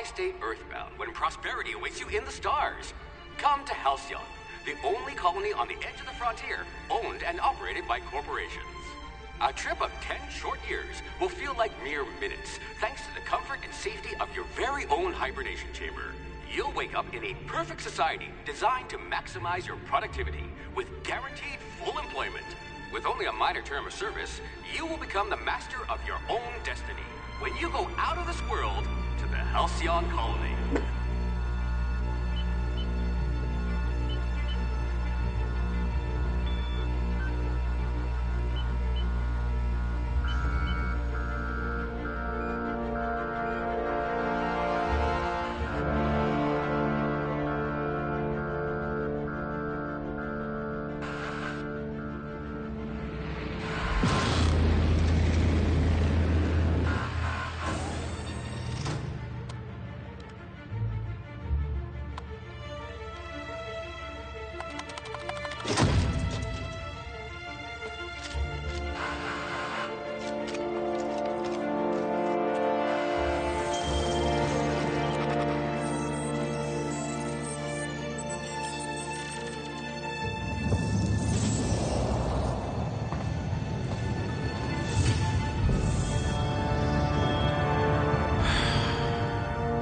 Why stay earthbound when prosperity awaits you in the stars? Come to Halcyon, the only colony on the edge of the frontier, owned and operated by corporations. A trip of 10 short years will feel like mere minutes, thanks to the comfort and safety of your very own hibernation chamber. You'll wake up in a perfect society designed to maximize your productivity with guaranteed full employment. With only a minor term of service, you will become the master of your own destiny when you go out of this world to the Halcyon colony.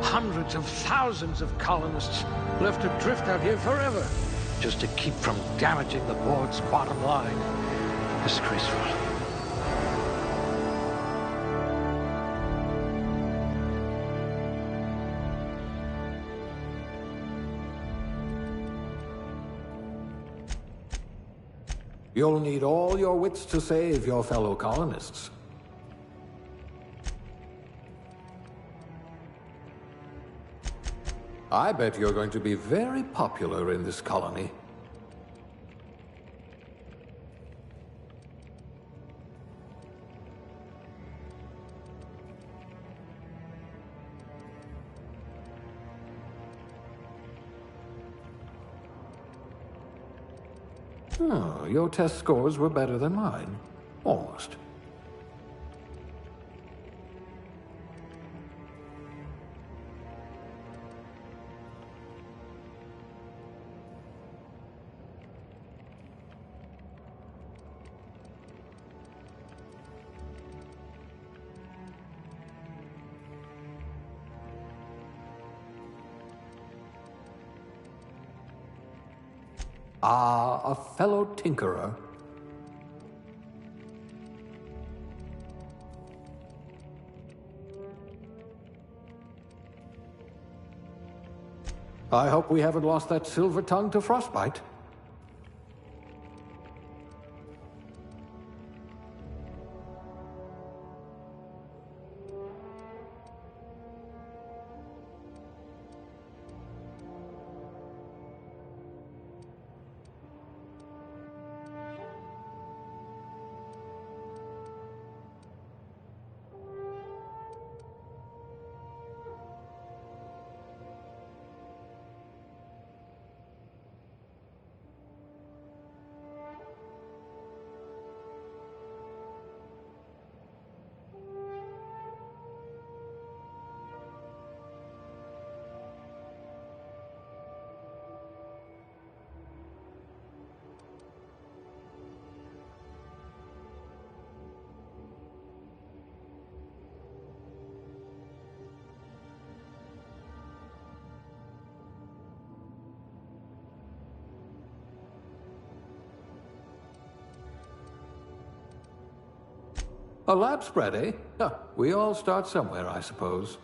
Hundreds of thousands of colonists left adrift out here forever, just to keep from damaging the board's bottom line. Disgraceful. You'll need all your wits to save your fellow colonists. I bet you're going to be very popular in this colony. Your test scores were better than mine. Almost. Ah, a fellow tinkerer. I hope we haven't lost that silver tongue to frostbite. A lab spread, eh? Huh, we all start somewhere, I suppose.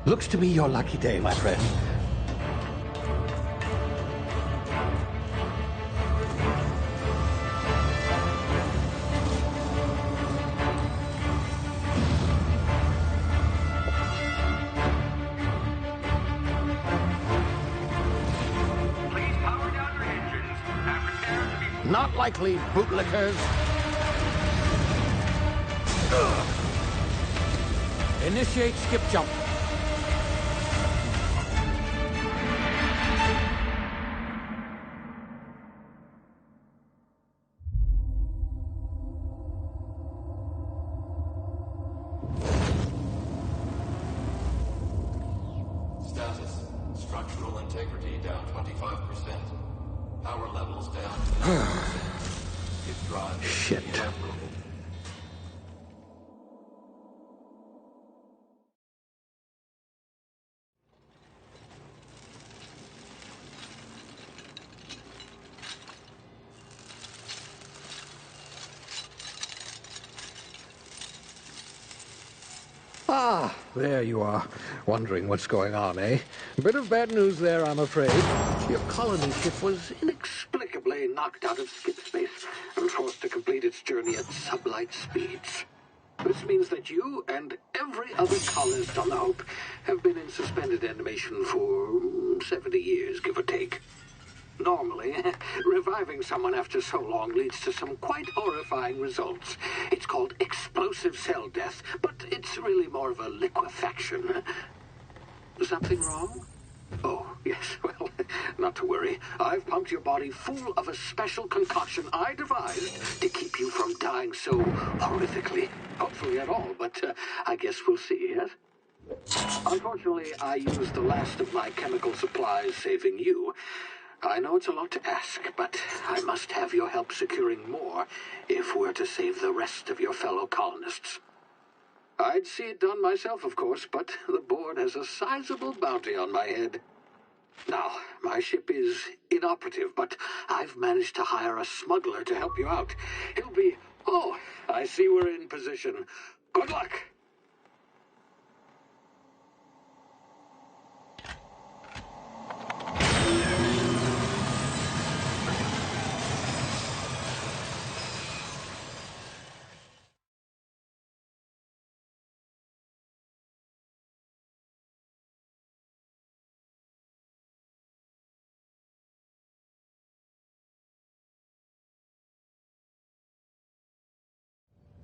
Looks to be your lucky day, my friend. Please power down your engines and prepare to be... Not likely, bootlickers. Initiate skip jump. Status. Structural integrity down 25%. Power levels down to 90%. If drive is Shit. inoperable. Ah, there you are. Wondering what's going on, eh? Bit of bad news there, I'm afraid. Your colony ship was inexplicably knocked out of skip space and forced to complete its journey at sublight speeds. This means that you and every other colonist on the Hope have been in suspended animation for 70 years, give or take. Normally, reviving someone after so long leads to some quite horrifying results. It's called explosive cell death, but it's really more of a liquefaction. Something wrong? Oh, yes, well, not to worry. I've pumped your body full of a special concoction I devised to keep you from dying so horrifically. Hopefully at all, but I guess we'll see, yes? Unfortunately, I used the last of my chemical supplies saving you. I know it's a lot to ask, but I must have your help securing more if we're to save the rest of your fellow colonists. I'd see it done myself, of course, but the board has a sizable bounty on my head. Now, my ship is inoperative, but I've managed to hire a smuggler to help you out. He'll be... Oh, I see we're in position. Good luck!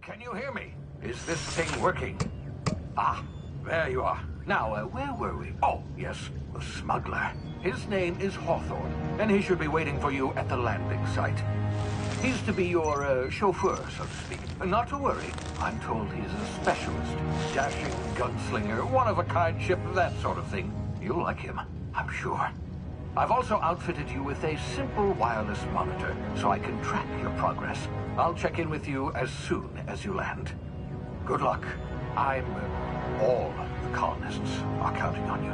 Can you hear me? Is this thing working? Ah, there you are. Now, where were we? Oh, yes, the smuggler. His name is Hawthorne, and he should be waiting for you at the landing site. He's to be your chauffeur, so to speak. Not to worry. I'm told he's a specialist. Dashing gunslinger, one-of-a-kind ship, that sort of thing. You'll like him, I'm sure. I've also outfitted you with a simple wireless monitor, so I can track your progress. I'll check in with you as soon as you land. Good luck. All the colonists are counting on you.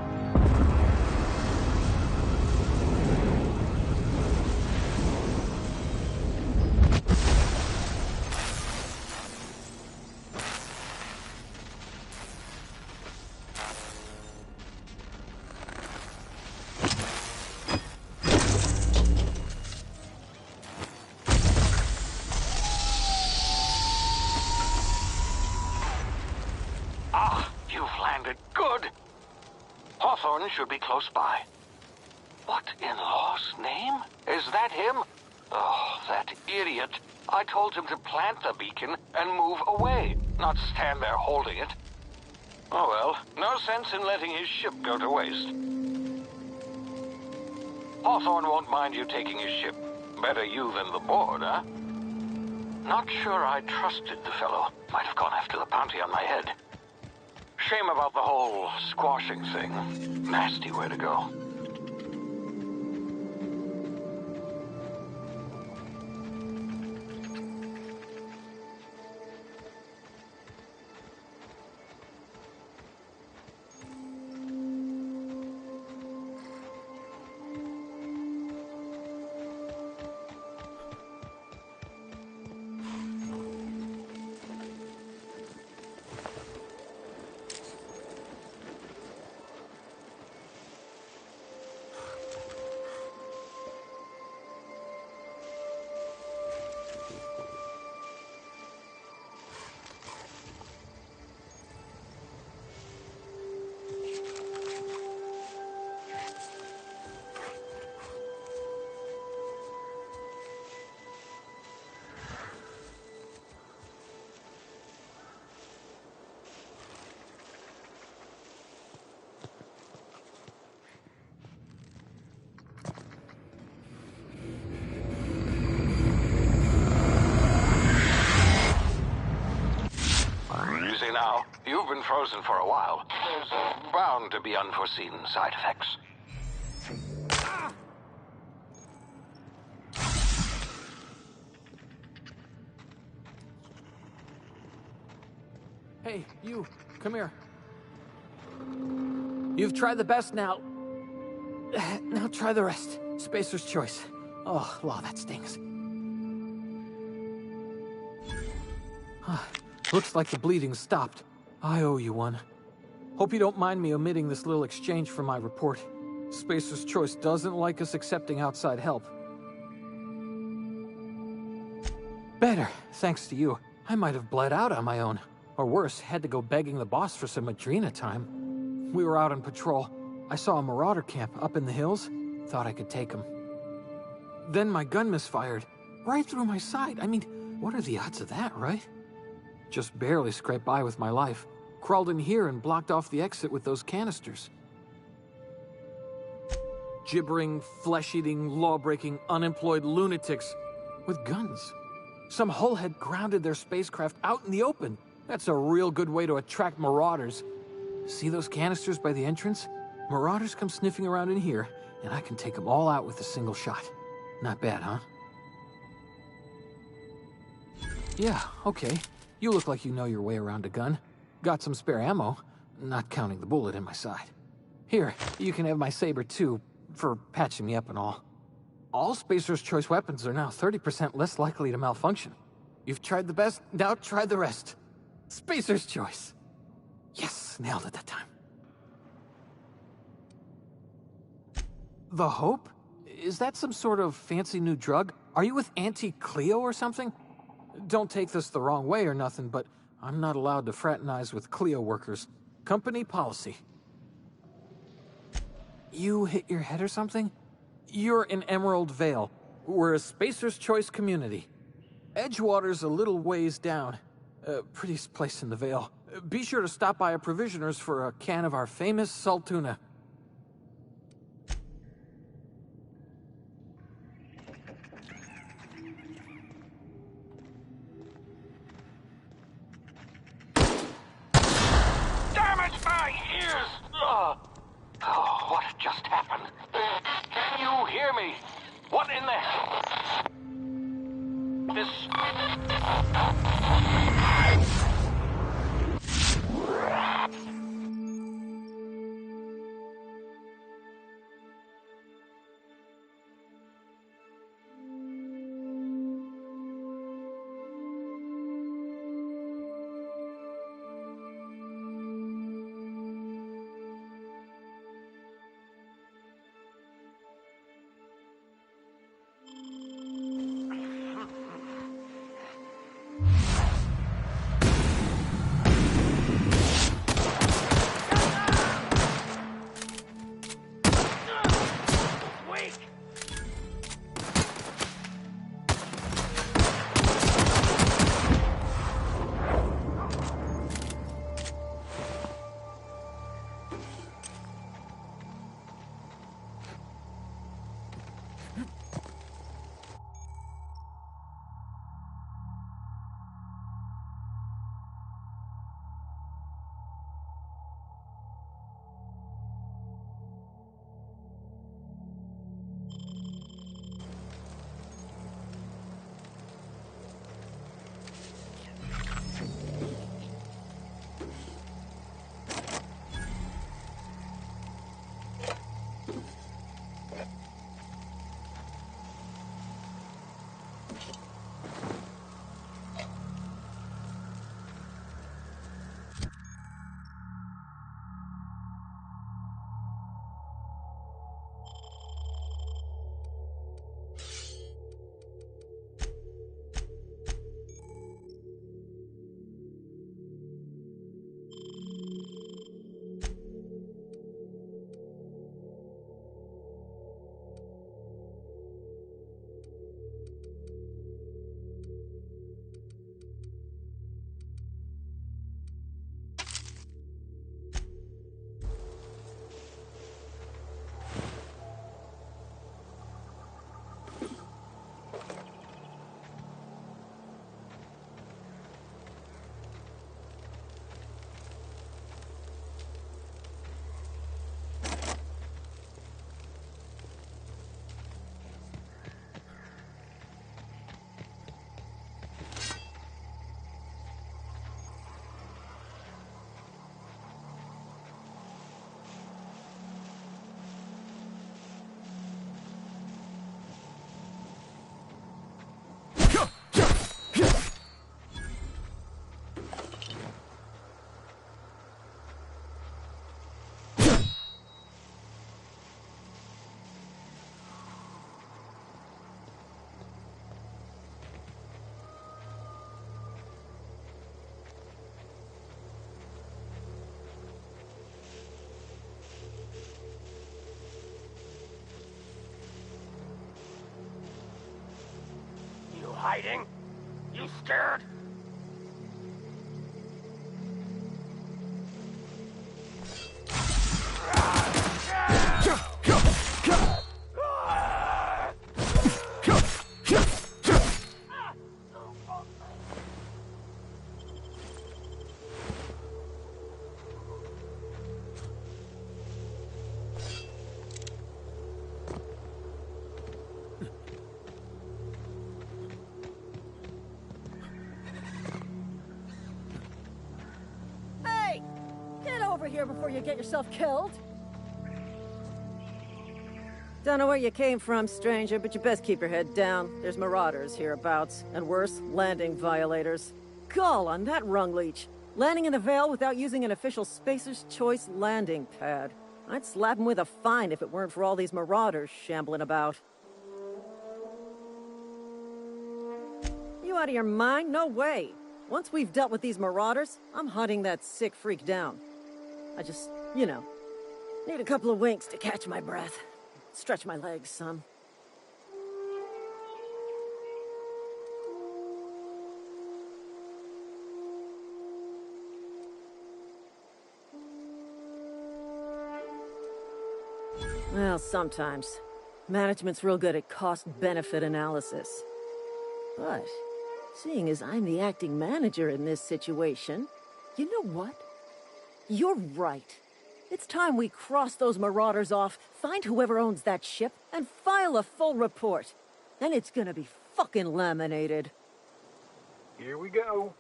Hawthorne should be close by. What in law's name? Is that him? Oh, that idiot. I told him to plant the beacon and move away, not stand there holding it. Oh well, no sense in letting his ship go to waste. Hawthorne won't mind you taking his ship. Better you than the board, huh? Not sure I trusted the fellow. Might have gone after the bounty on my head. Shame about the whole squashing thing. Nasty way to go. easy now. You've been frozen for a while. There's bound to be unforeseen side effects. Hey, you, come here. You've tried the best now. Now try the rest. Spacer's choice. Oh, wow, that stings. Looks like the bleeding stopped. I owe you one. Hope you don't mind me omitting this little exchange from my report. Spacer's choice doesn't like us accepting outside help. Better, thanks to you. I might have bled out on my own. Or worse, had to go begging the boss for some Adrena time. We were out on patrol. I saw a marauder camp up in the hills. Thought I could take him. Then my gun misfired. Right through my side. I mean, what are the odds of that, right? Just barely scraped by with my life. Crawled in here and blocked off the exit with those canisters. Gibbering, flesh-eating, law-breaking, unemployed lunatics with guns. Some hull had grounded their spacecraft out in the open. That's a real good way to attract marauders. See those canisters by the entrance? Marauders come sniffing around in here, and I can take them all out with a single shot. Not bad, huh? Yeah, okay. You look like you know your way around a gun. Got some spare ammo, not counting the bullet in my side. Here, you can have my saber too, for patching me up and all. All Spacer's Choice weapons are now 30% less likely to malfunction. You've tried the best, now try the rest. Spacer's Choice. Yes, nailed it that time. The Hope? Is that some sort of fancy new drug? Are you with Auntie Cleo or something? Don't take this the wrong way or nothing, but I'm not allowed to fraternize with Cleo workers. Company policy. You hit your head or something? You're in Emerald Vale. We're a Spacer's Choice community. Edgewater's a little ways down. Prettiest place in the Vale. Be sure to stop by a provisioner's for a can of our famous salt tuna. Damn it, my ears! Oh, what just happened? Can you hear me? What in the hell? This... hiding? You scared? Hey! Get over here before you get yourself killed! Don't know where you came from, stranger, but you best keep your head down. There's marauders hereabouts, and worse, landing violators. Gall on that rung leech! Landing in the Vale without using an official Spacer's Choice landing pad. I'd slap him with a fine if it weren't for all these marauders shambling about. You out of your mind? No way! Once we've dealt with these marauders, I'm hunting that sick freak down. I just, you know, need a couple of winks to catch my breath. Stretch my legs some. Well, sometimes. Management's real good at cost-benefit analysis. But, seeing as I'm the acting manager in this situation, you know what? You're right. It's time we cross those marauders off, find whoever owns that ship, and file a full report. Then it's gonna be fucking laminated. Here we go.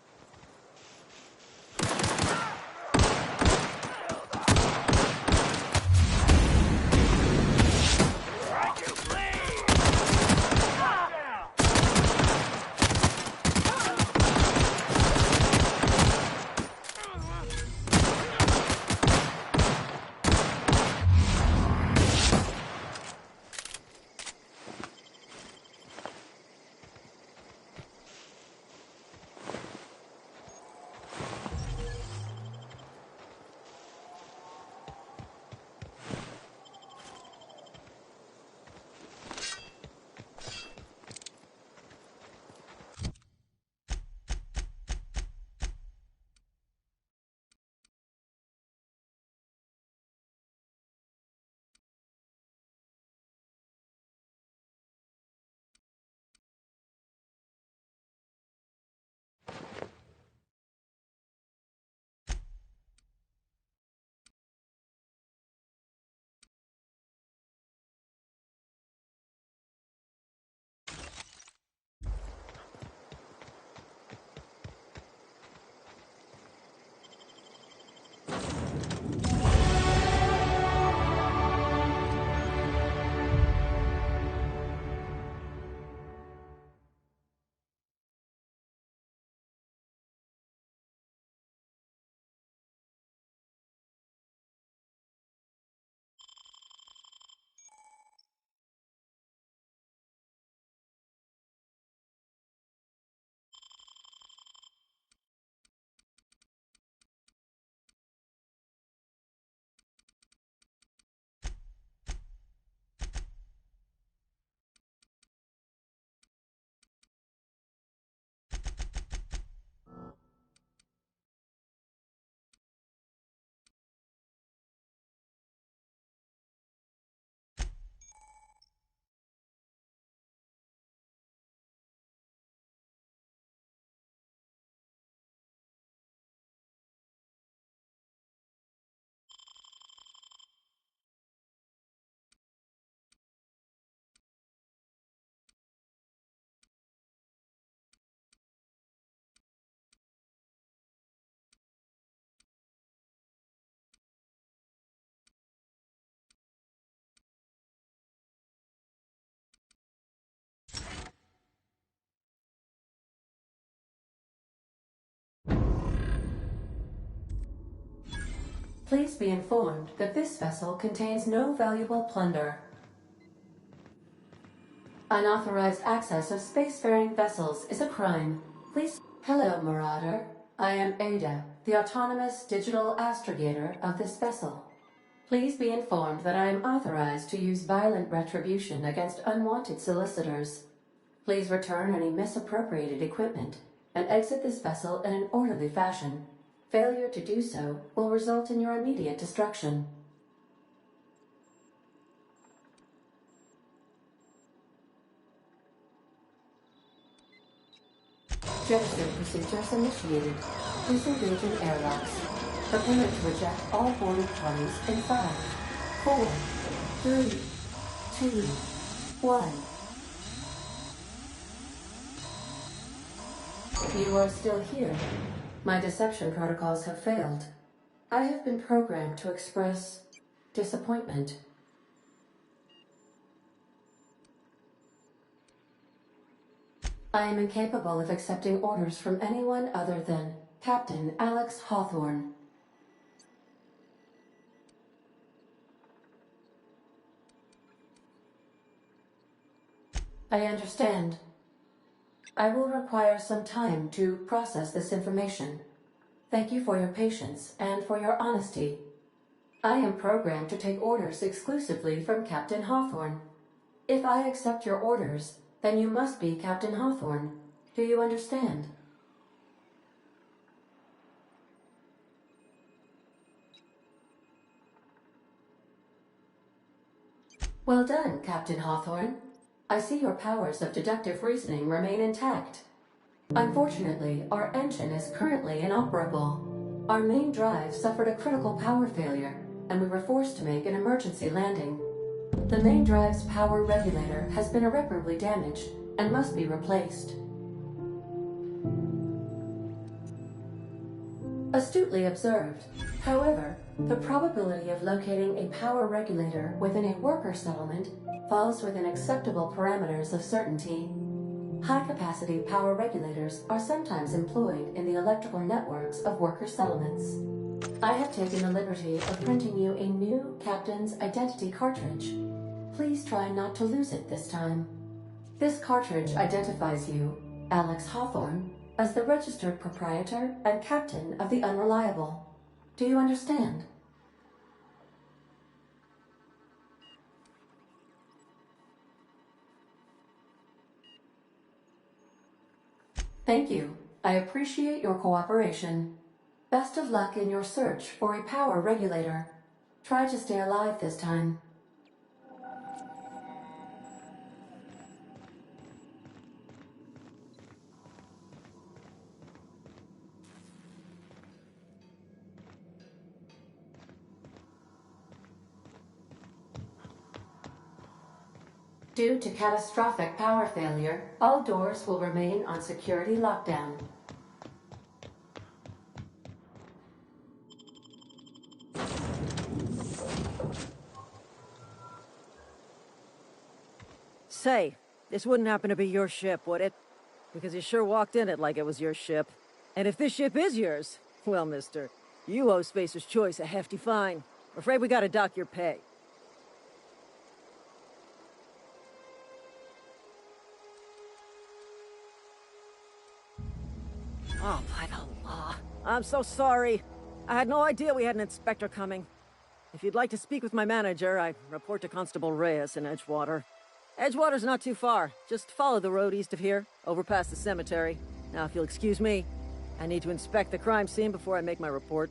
Please be informed that this vessel contains no valuable plunder. Unauthorized access of spacefaring vessels is a crime. Please... Hello, Marauder. I am Ada, the autonomous digital astrogator of this vessel. Please be informed that I am authorized to use violent retribution against unwanted solicitors. Please return any misappropriated equipment and exit this vessel in an orderly fashion. Failure to do so will result in your immediate destruction. Jetstream procedures initiated. Disengage in airlocks. Prepare to reject all boarded parties in 5, 4, 3, 2, 1. You are still here. My deception protocols have failed. I have been programmed to express disappointment. I am incapable of accepting orders from anyone other than Captain Alex Hawthorne. I understand. I will require some time to process this information. Thank you for your patience and for your honesty. I am programmed to take orders exclusively from Captain Hawthorne. If I accept your orders, then you must be Captain Hawthorne. Do you understand? Well done, Captain Hawthorne. I see your powers of deductive reasoning remain intact. Unfortunately, our engine is currently inoperable. Our main drive suffered a critical power failure, and we were forced to make an emergency landing. The main drive's power regulator has been irreparably damaged and must be replaced. Astutely observed. However, the probability of locating a power regulator within a worker settlement falls within acceptable parameters of certainty. High-capacity power regulators are sometimes employed in the electrical networks of worker settlements. I have taken the liberty of printing you a new Captain's Identity cartridge. Please try not to lose it this time. This cartridge identifies you, Alex Hawthorne, as the registered proprietor and captain of the Unreliable. Do you understand? Thank you. I appreciate your cooperation. Best of luck in your search for a power regulator. Try to stay alive this time. Due to catastrophic power failure, all doors will remain on security lockdown. Say, this wouldn't happen to be your ship, would it? Because you sure walked in it like it was your ship. And if this ship is yours, well, mister, you owe Spacer's Choice a hefty fine. Afraid we gotta dock your pay. Oh, by the law. I'm so sorry. I had no idea we had an inspector coming. If you'd like to speak with my manager, I report to Constable Reyes in Edgewater. Edgewater's not too far. Just follow the road east of here, over past the cemetery. Now, if you'll excuse me, I need to inspect the crime scene before I make my report.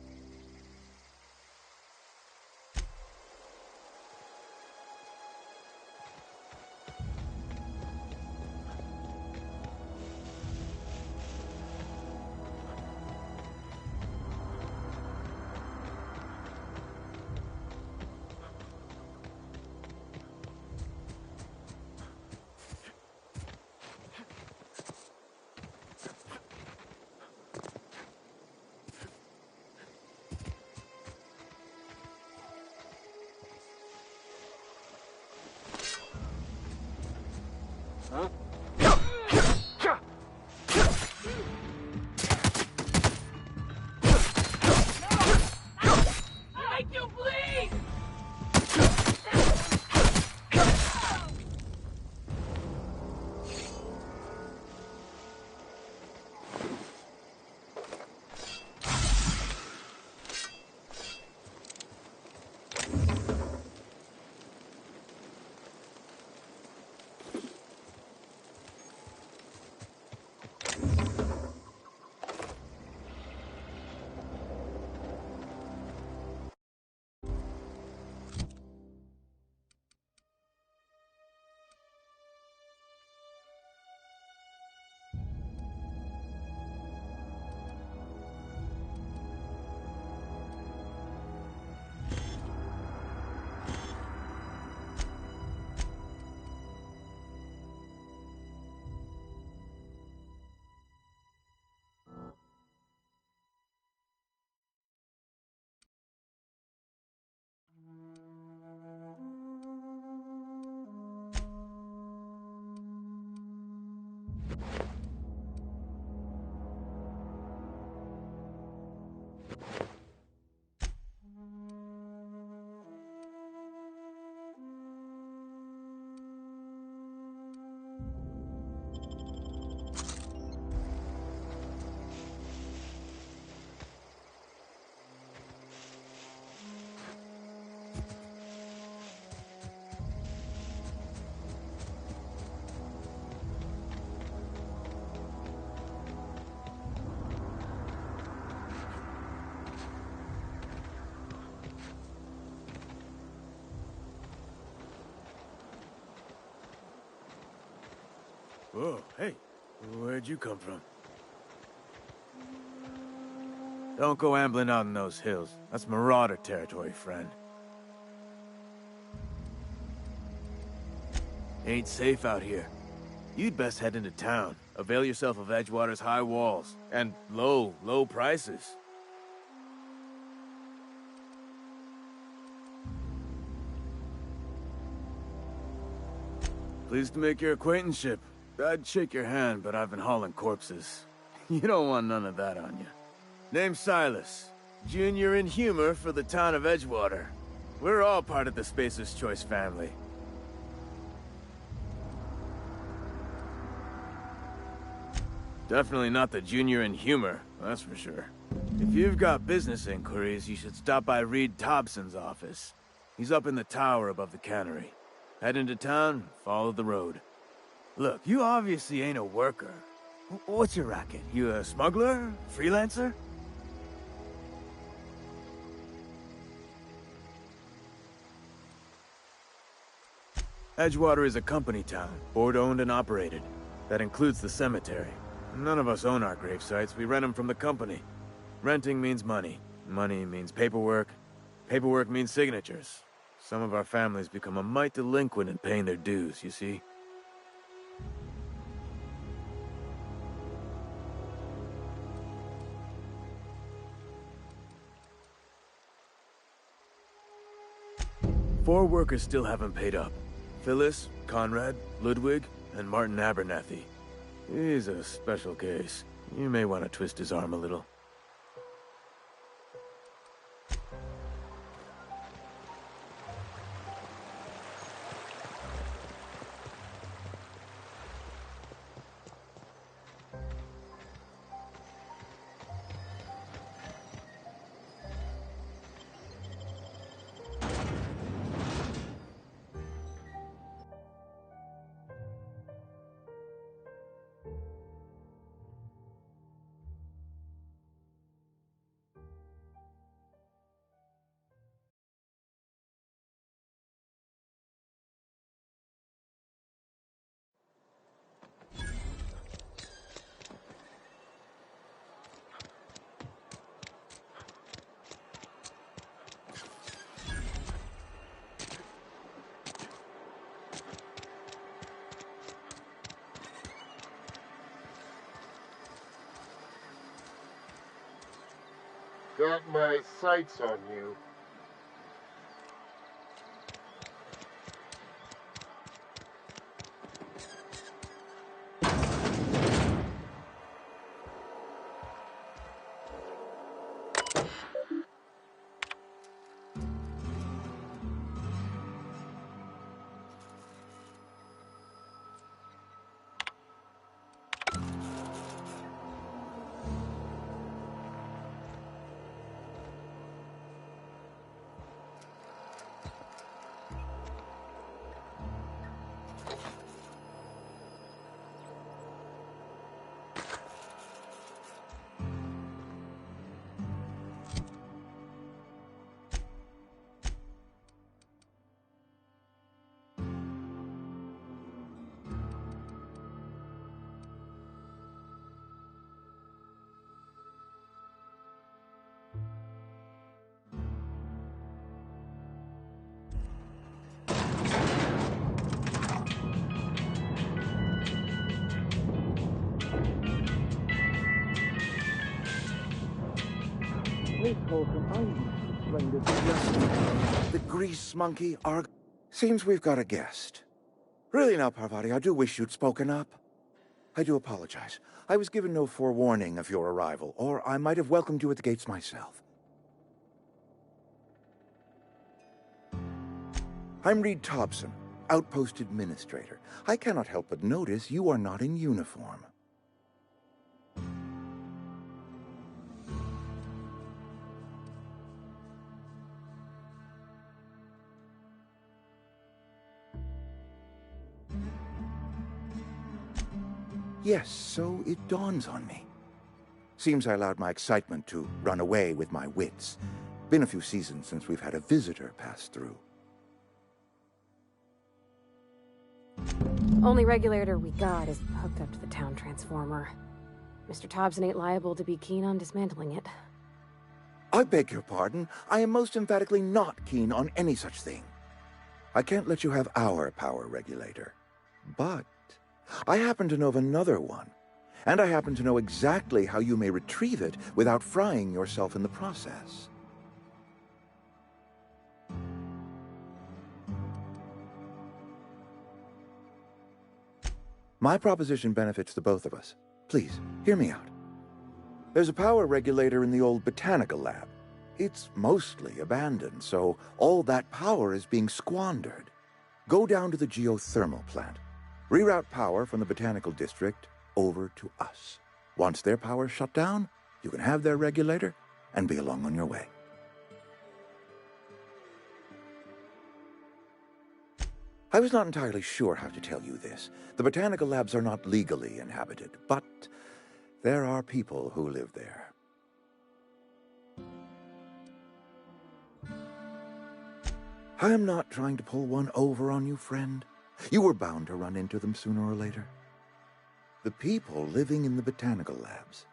Whoa, hey, where'd you come from? Don't go ambling out in those hills. That's Marauder territory, friend. Ain't safe out here. You'd best head into town. Avail yourself of Edgewater's high walls. And low prices. Pleased to make your acquaintanceship. I'd shake your hand, but I've been hauling corpses. You don't want none of that on you. Name's Silas. Junior in humor for the town of Edgewater. We're all part of the Spacer's Choice family. Definitely not the junior in humor, that's for sure. If you've got business inquiries, you should stop by Reed Thompson's office. He's up in the tower above the cannery. Head into town, follow the road. Look, you obviously ain't a worker. What's your racket? You a smuggler? Freelancer? Edgewater is a company town, board-owned and operated. That includes the cemetery. None of us own our grave sites, we rent them from the company. Renting means money. Money means paperwork. Paperwork means signatures. Some of our families become a mite delinquent in paying their dues, you see? Four workers still haven't paid up. Phyllis, Conrad, Ludwig, and Martin Abernathy. He's a special case. You may want to twist his arm a little. Got my sights on you. The grease monkey are... Seems we've got a guest. Really now, Parvati, I do wish you'd spoken up. I do apologize. I was given no forewarning of your arrival, or I might have welcomed you at the gates myself. I'm Reed Thompson, Outpost Administrator. I cannot help but notice you are not in uniform. Yes, so it dawns on me. Seems I allowed my excitement to run away with my wits. Been a few seasons since we've had a visitor pass through. Only regulator we got is hooked up to the town transformer. Mr. Thompson ain't liable to be keen on dismantling it. I beg your pardon. I am most emphatically not keen on any such thing. I can't let you have our power regulator. But I happen to know of another one. And I happen to know exactly how you may retrieve it without frying yourself in the process. My proposition benefits the both of us. Please, hear me out. There's a power regulator in the old botanical lab. It's mostly abandoned, so all that power is being squandered. Go down to the geothermal plant. Reroute power from the botanical district over to us. Once their power's shut down, you can have their regulator and be along on your way. I was not entirely sure how to tell you this. The botanical labs are not legally inhabited, but there are people who live there. I am not trying to pull one over on you, friend. You were bound to run into them sooner or later. The people living in the botanical labs,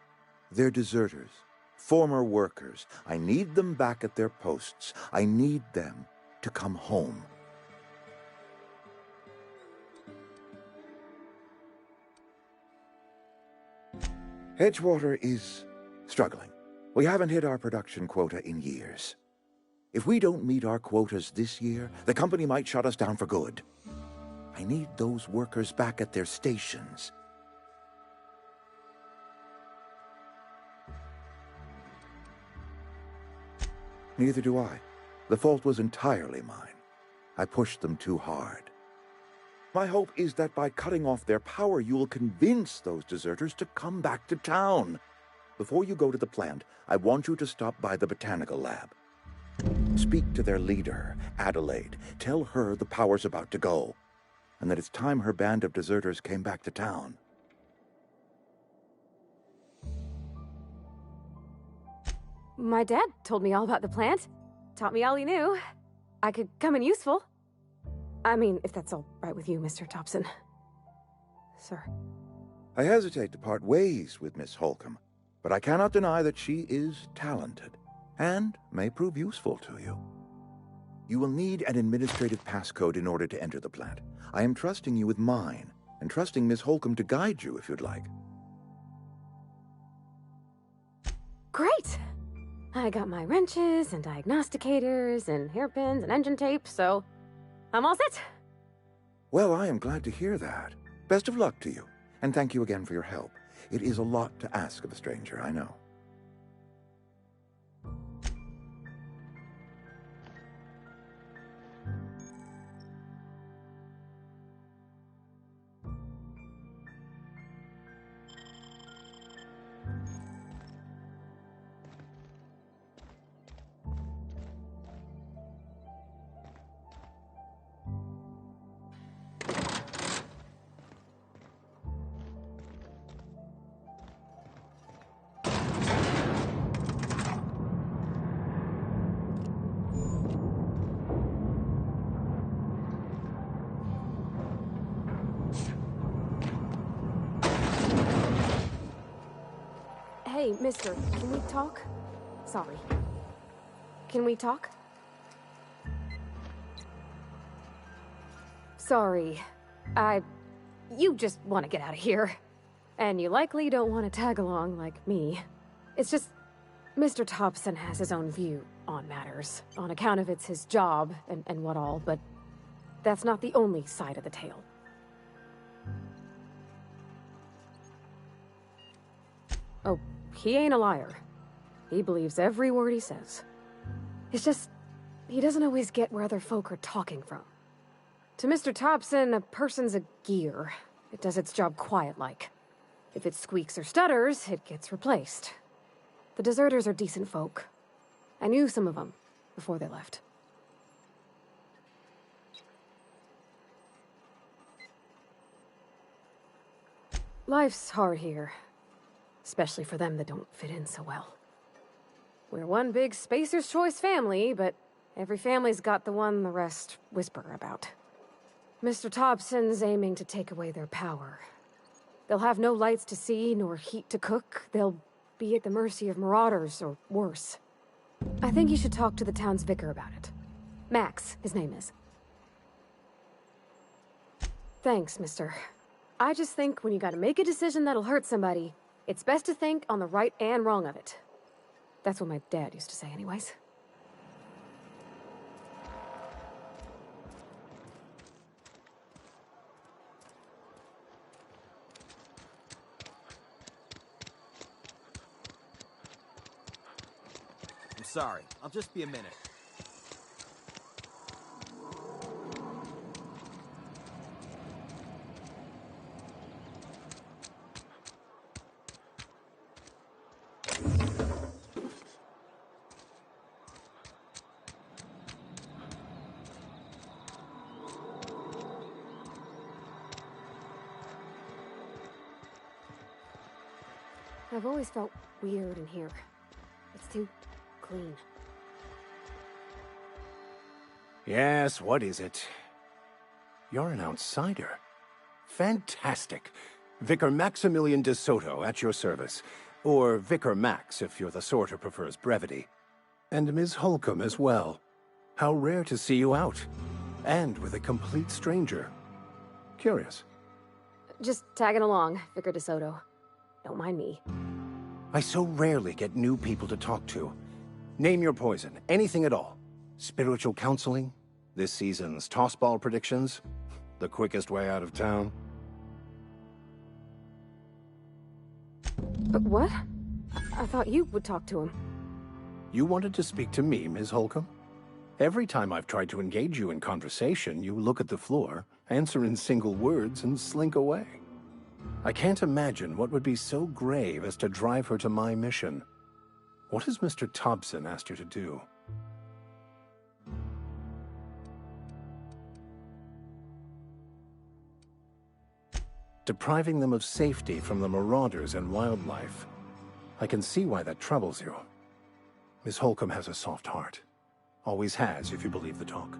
they're deserters, former workers. I need them back at their posts. I need them to come home. Edgewater is struggling. We haven't hit our production quota in years. If we don't meet our quotas this year, the company might shut us down for good. I need those workers back at their stations. Neither do I. The fault was entirely mine. I pushed them too hard. My hope is that by cutting off their power, you will convince those deserters to come back to town. Before you go to the plant, I want you to stop by the botanical lab. Speak to their leader, Adelaide. Tell her the power's about to go, and that it's time her band of deserters came back to town. My dad told me all about the plant. Taught me all he knew. I could come in useful. I mean, if that's all right with you, Mr. Thompson. Sir. I hesitate to part ways with Miss Holcomb, but I cannot deny that she is talented and may prove useful to you. You will need an administrative passcode in order to enter the plant. I am trusting you with mine, and trusting Miss Holcomb to guide you if you'd like. Great! I got my wrenches and diagnosticators and hairpins and engine tape, so I'm all set. Well, I am glad to hear that. Best of luck to you, and thank you again for your help. It is a lot to ask of a stranger, I know. Hey, mister, can we talk? Sorry. Can we talk? Sorry. You just want to get out of here. And you likely don't want to tag along like me. It's just, Mr. Thompson has his own view on matters, on account of it's his job and what all, but that's not the only side of the tale. Oh, he ain't a liar. He believes every word he says. It's just, he doesn't always get where other folk are talking from. To Mr. Thompson, a person's a gear. It does its job quiet-like. If it squeaks or stutters, it gets replaced. The deserters are decent folk. I knew some of them before they left. Life's hard here. Especially for them that don't fit in so well. We're one big Spacer's Choice family, but every family's got the one the rest whisper about. Mr. Thompson's aiming to take away their power. They'll have no lights to see, nor heat to cook. They'll be at the mercy of marauders, or worse. I think you should talk to the town's vicar about it. Max, his name is. Thanks, mister. I just think when you gotta make a decision that'll hurt somebody, it's best to think on the right and wrong of it. That's what my dad used to say anyways. I'm sorry. I'll just be a minute. I've always felt weird in here. It's too clean. Yes, what is it? You're an outsider. Fantastic. Vicar Maximilian de Soto at your service. Or Vicar Max, if you're the sort who prefers brevity. And Ms. Holcomb as well. How rare to see you out. And with a complete stranger. Curious. Just tagging along, Vicar de Soto. Don't mind me. I so rarely get new people to talk to. Name your poison, anything at all. Spiritual counseling? This season's tossball predictions? The quickest way out of town? But what? I thought you would talk to him. You wanted to speak to me, Ms. Holcomb? Every time I've tried to engage you in conversation, you look at the floor, answer in single words, and slink away. I can't imagine what would be so grave as to drive her to my mission. What has Mr. Thompson asked you to do? Depriving them of safety from the marauders and wildlife. I can see why that troubles you. Miss Holcomb has a soft heart. Always has, if you believe the talk.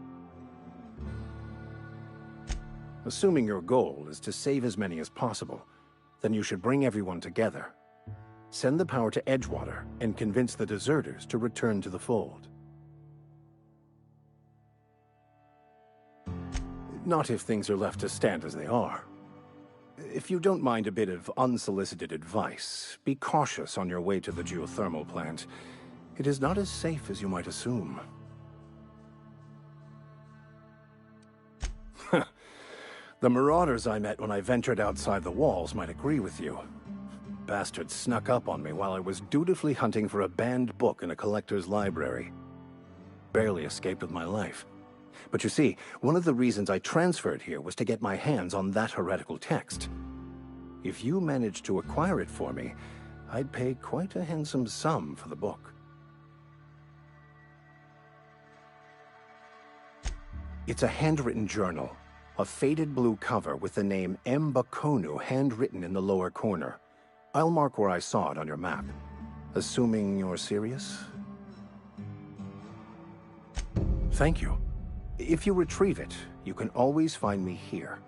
Assuming your goal is to save as many as possible, then you should bring everyone together. Send the power to Edgewater and convince the deserters to return to the fold. Not if things are left to stand as they are. If you don't mind a bit of unsolicited advice, be cautious on your way to the geothermal plant. It is not as safe as you might assume. The marauders I met when I ventured outside the walls might agree with you. Bastards snuck up on me while I was dutifully hunting for a banned book in a collector's library. Barely escaped with my life. But you see, one of the reasons I transferred here was to get my hands on that heretical text. If you managed to acquire it for me, I'd pay quite a handsome sum for the book. It's a handwritten journal. A faded blue cover with the name M'Bakono handwritten in the lower corner. I'll mark where I saw it on your map. Assuming you're serious? Thank you. If you retrieve it, you can always find me here.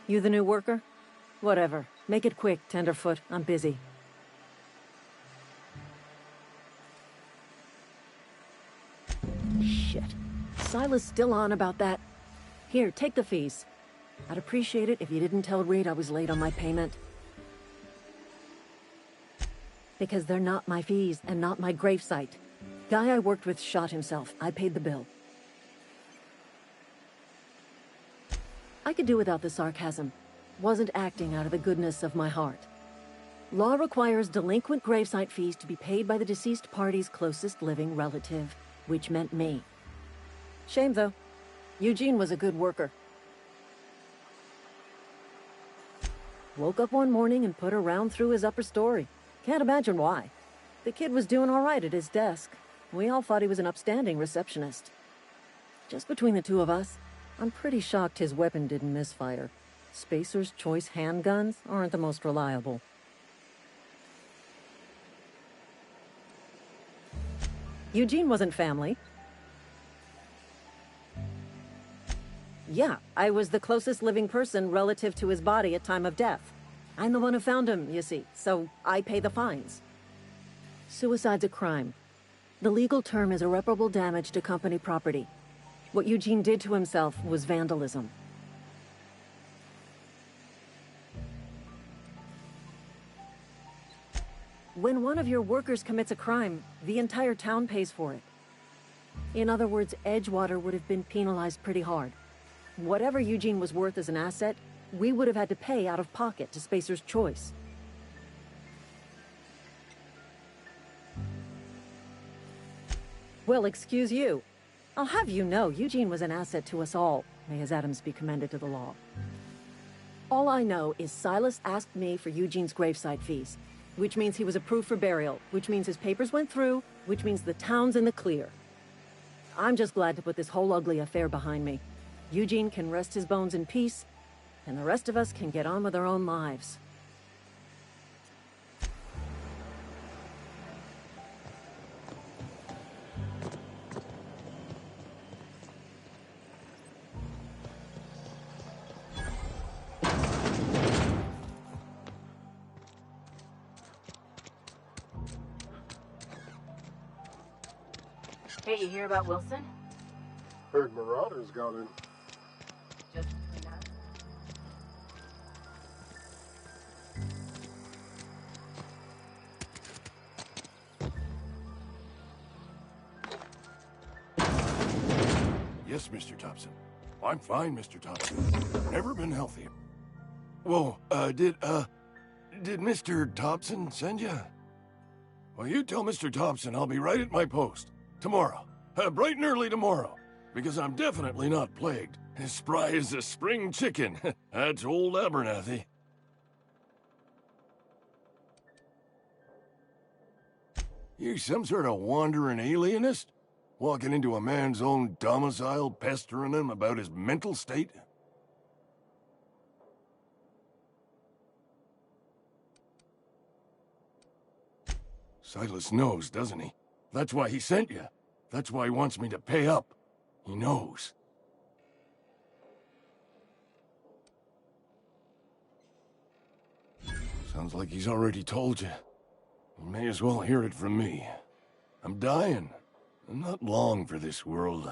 You the new worker? Whatever. Make it quick, Tenderfoot. I'm busy. Shit. Silas still on about that. Here, take the fees. I'd appreciate it if you didn't tell Reed I was late on my payment. Because they're not my fees and not my gravesite. Guy I worked with shot himself. I paid the bill. I could do without the sarcasm. Wasn't acting out of the goodness of my heart. Law requires delinquent gravesite fees to be paid by the deceased party's closest living relative, which meant me. Shame, though. Eugene was a good worker. Woke up one morning and put a round through his upper story. Can't imagine why. The kid was doing all right at his desk. We all thought he was an upstanding receptionist. Just between the two of us, I'm pretty shocked his weapon didn't misfire. Spacer's Choice handguns aren't the most reliable. Eugene wasn't family. Yeah, I was the closest living person relative to his body at time of death. I'm the one who found him, you see, so I pay the fines. Suicide's a crime. The legal term is irreparable damage to company property. What Eugene did to himself was vandalism. When one of your workers commits a crime, the entire town pays for it. In other words, Edgewater would have been penalized pretty hard. Whatever Eugene was worth as an asset, we would have had to pay out of pocket to Spacer's Choice. Well, excuse you. I'll have you know, Eugene was an asset to us all. May his atoms be commended to the law. All I know is Silas asked me for Eugene's gravesite fees, which means he was approved for burial, which means his papers went through, which means the town's in the clear. I'm just glad to put this whole ugly affair behind me. Eugene can rest his bones in peace, and the rest of us can get on with our own lives. Hey, you hear about Wilson? Heard Marauders got in. Just Yes, Mr. Thompson. I'm fine, Mr. Thompson. Never been healthier. Whoa, did Mr. Thompson send you? Well, you tell Mr. Thompson I'll be right at my post. Tomorrow. Bright and early tomorrow. Because I'm definitely not plagued. As spry as a spring chicken. That's old Abernathy. You some sort of wandering alienist? Walking into a man's own domicile, pestering him about his mental state? Silas knows, doesn't he? That's why he sent you. That's why he wants me to pay up. He knows. Sounds like he's already told you. You may as well hear it from me. I'm dying. I'm not long for this world.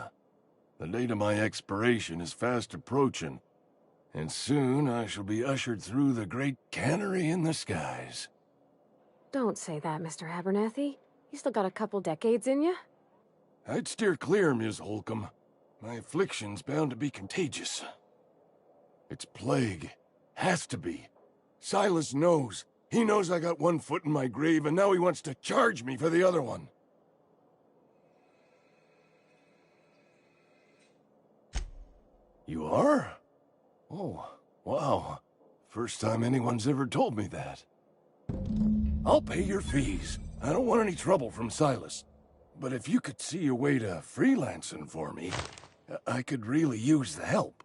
The date of my expiration is fast approaching, and soon I shall be ushered through the great cannery in the skies. Don't say that, Mr. Abernathy. You still got a couple decades in you. I'd steer clear, Ms. Holcomb. My affliction's bound to be contagious. It's plague. Has to be. Silas knows. He knows I got one foot in my grave, and now he wants to charge me for the other one. You are? Oh, wow. First time anyone's ever told me that. I'll pay your fees. I don't want any trouble from Silas. But if you could see a way to freelancing for me, I could really use the help.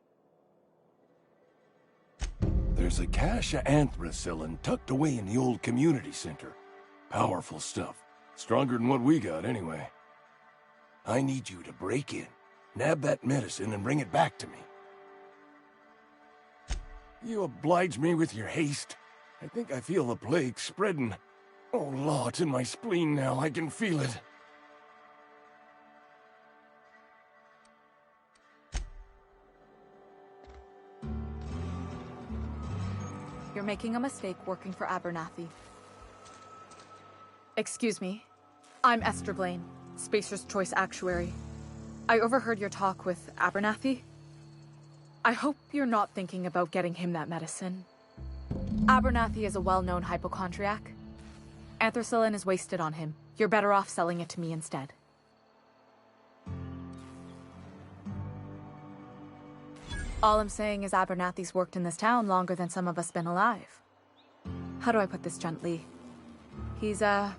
There's a cache of anthracillin tucked away in the old community center. Powerful stuff. Stronger than what we got, anyway. I need you to break in, nab that medicine, and bring it back to me. You oblige me with your haste. I think I feel the plague spreading. Oh, Law, it's in my spleen now. I can feel it. You're making a mistake working for Abernathy. Excuse me. I'm Esther Blaine, Spacer's Choice Actuary. I overheard your talk with Abernathy. I hope you're not thinking about getting him that medicine. Abernathy is a well-known hypochondriac. Anthracillin is wasted on him. You're better off selling it to me instead. All I'm saying is Abernathy's worked in this town longer than some of us been alive. How do I put this gently? He's got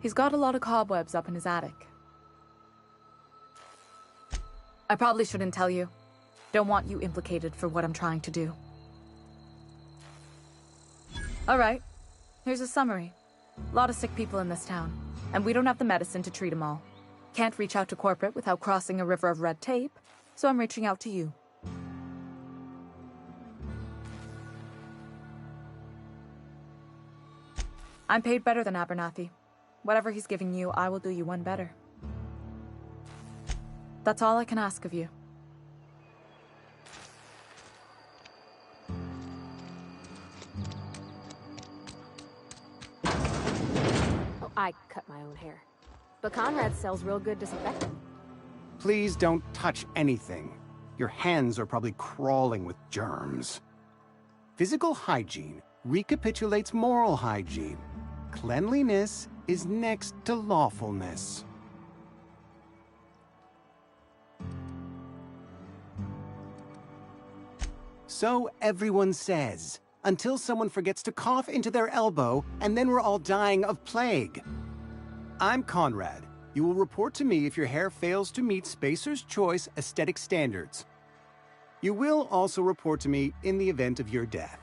a lot of cobwebs up in his attic. I probably shouldn't tell you. Don't want you implicated for what I'm trying to do. Alright, here's a summary. A lot of sick people in this town, and we don't have the medicine to treat them all. Can't reach out to corporate without crossing a river of red tape, so I'm reaching out to you. I'm paid better than Abernathy. Whatever he's giving you, I will do you one better. That's all I can ask of you. Oh, I cut my own hair. But Conrad sells real good disinfectant. Please don't touch anything. Your hands are probably crawling with germs. Physical hygiene recapitulates moral hygiene. Cleanliness is next to lawfulness. So everyone says, until someone forgets to cough into their elbow, and then we're all dying of plague. I'm Conrad. You will report to me if your hair fails to meet Spacer's Choice aesthetic standards. You will also report to me in the event of your death,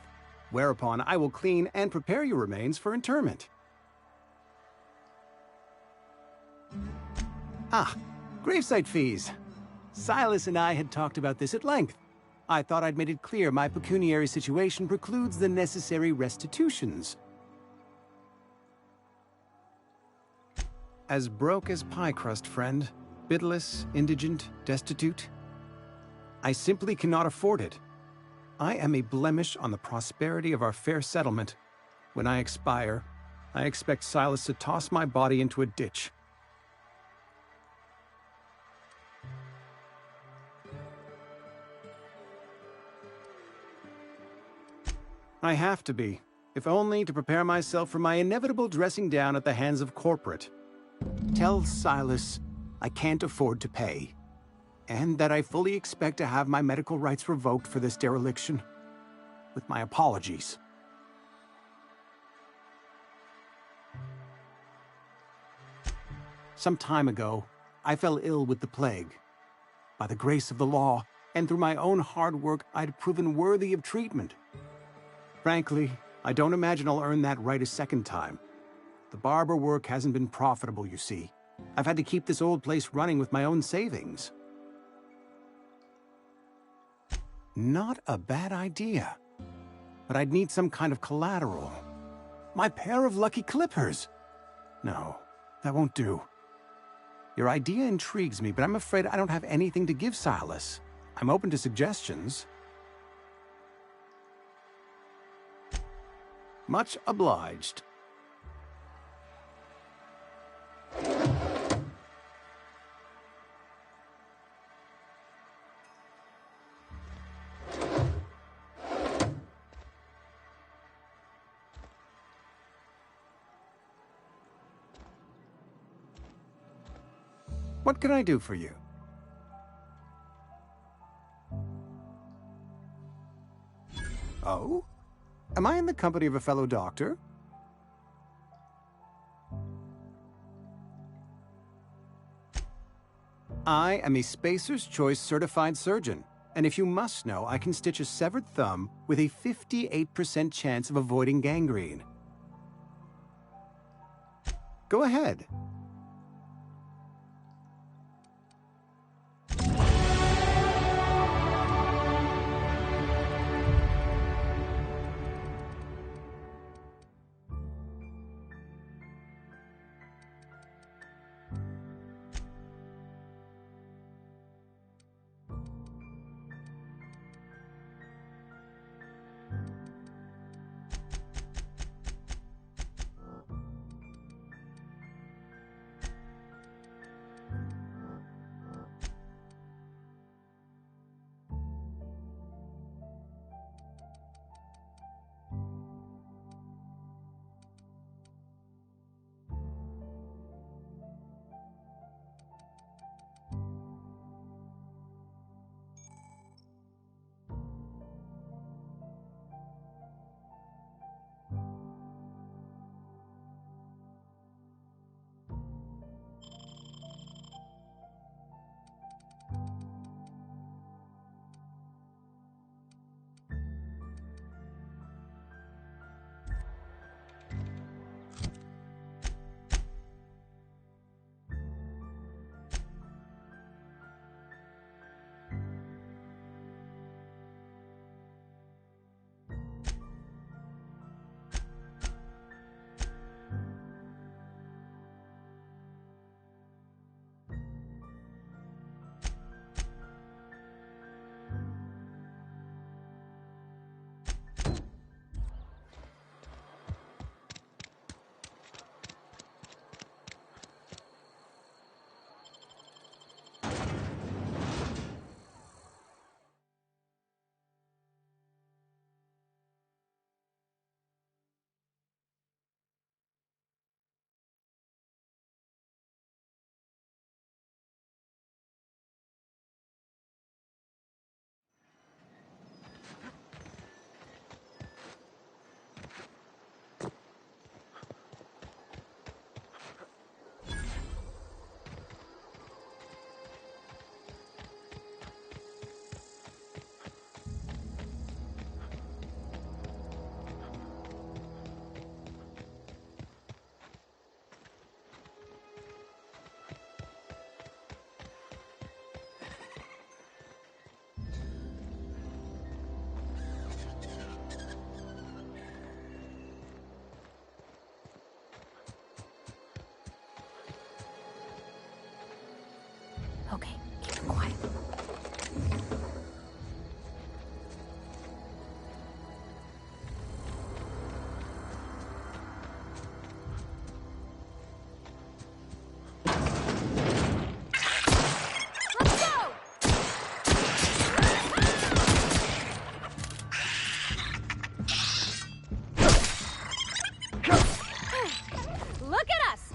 whereupon I will clean and prepare your remains for interment. Ah, gravesite fees. Silas and I had talked about this at length. I thought I'd made it clear my pecuniary situation precludes the necessary restitutions. As broke as pie crust, friend. Bidless, indigent, destitute. I simply cannot afford it. I am a blemish on the prosperity of our fair settlement. When I expire, I expect Silas to toss my body into a ditch. I have to be, if only to prepare myself for my inevitable dressing down at the hands of corporate. Tell Silas I can't afford to pay, and that I fully expect to have my medical rights revoked for this dereliction. With my apologies. Some time ago, I fell ill with the plague. By the grace of the law, and through my own hard work, I'd proven worthy of treatment. Frankly, I don't imagine I'll earn that right a second time. The barber work hasn't been profitable, you see. I've had to keep this old place running with my own savings. Not a bad idea. But I'd need some kind of collateral. My pair of lucky clippers! No, that won't do. Your idea intrigues me, but I'm afraid I don't have anything to give Silas. I'm open to suggestions. Much obliged. What can I do for you? Oh? Am I in the company of a fellow doctor? I am a Spacer's Choice certified surgeon, and if you must know, I can stitch a severed thumb with a 58% chance of avoiding gangrene. Go ahead. Okay, keep it quiet. Look at us!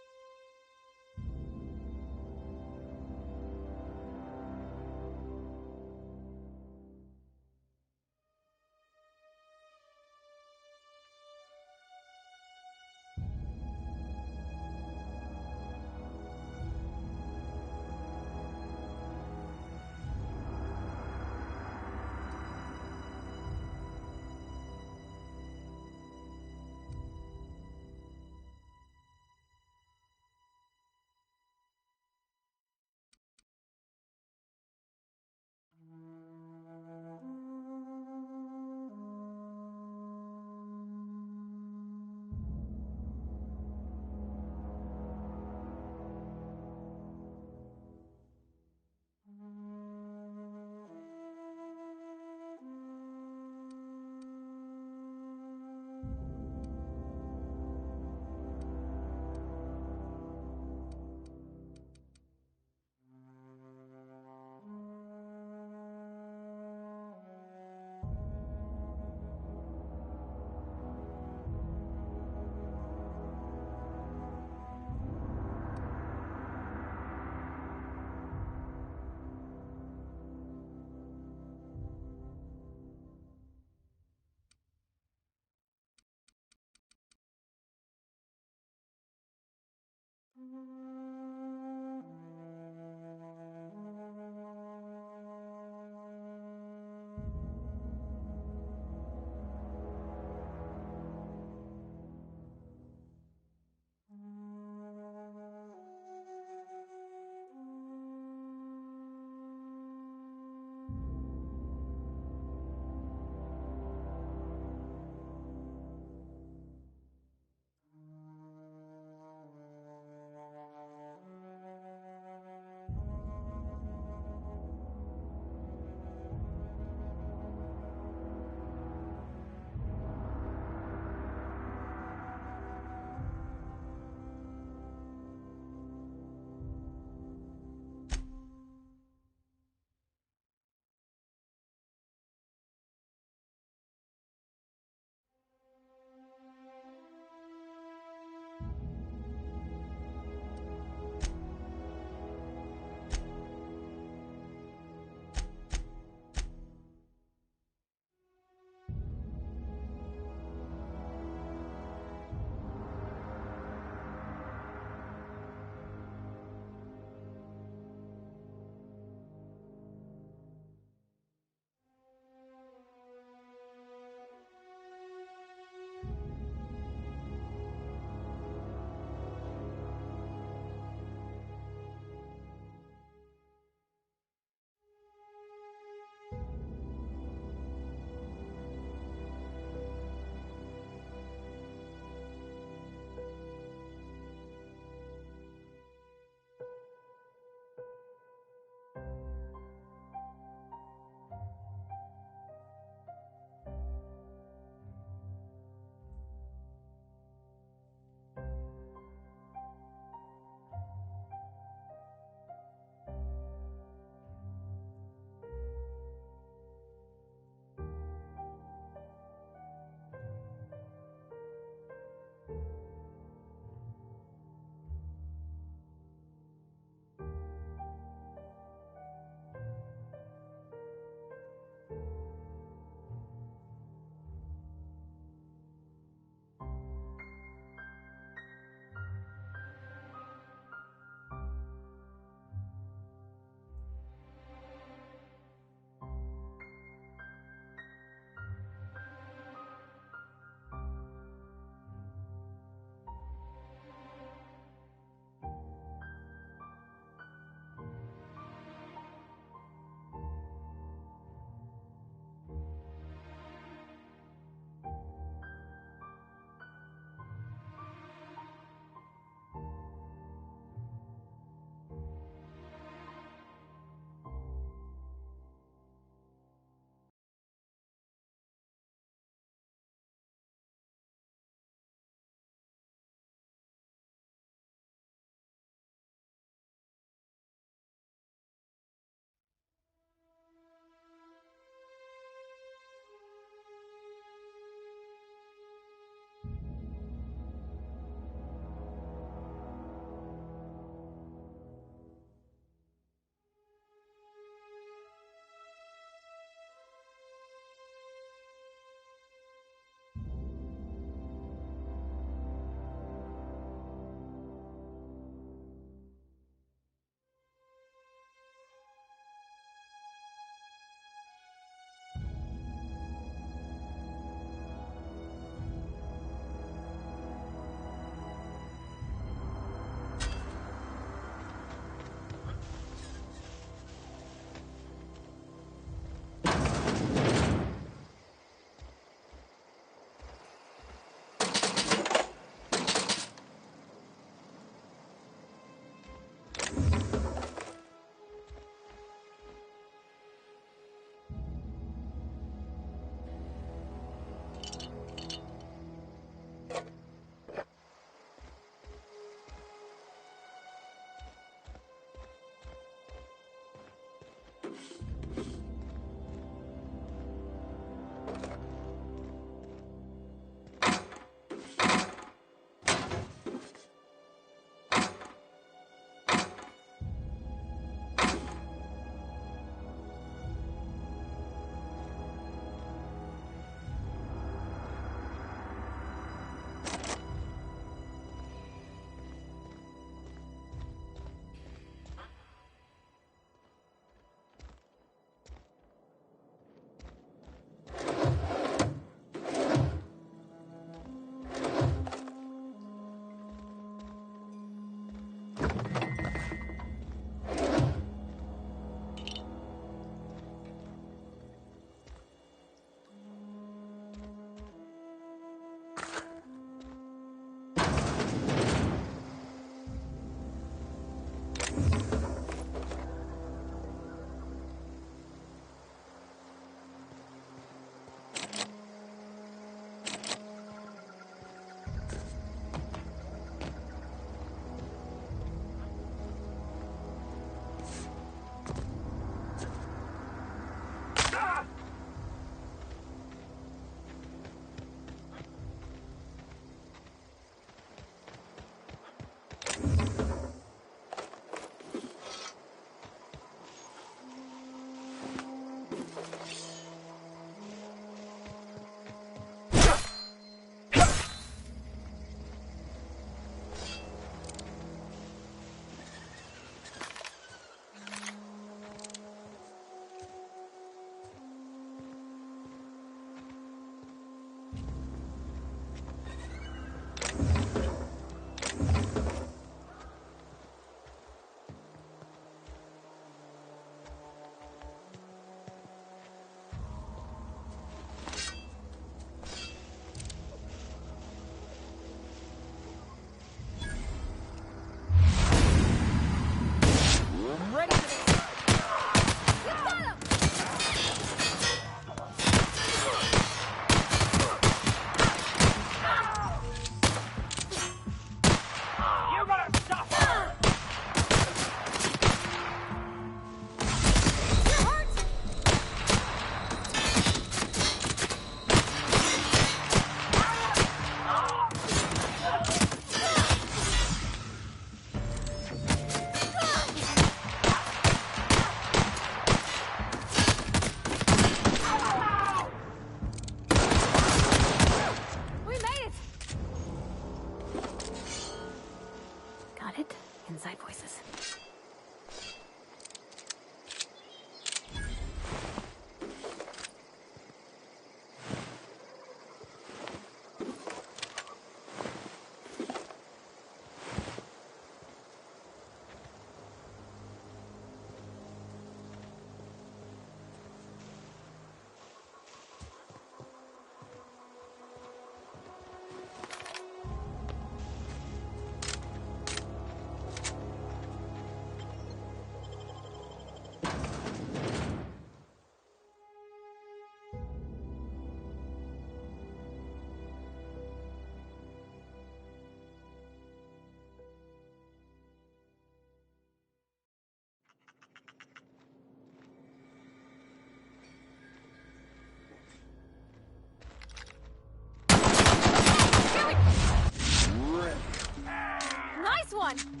one!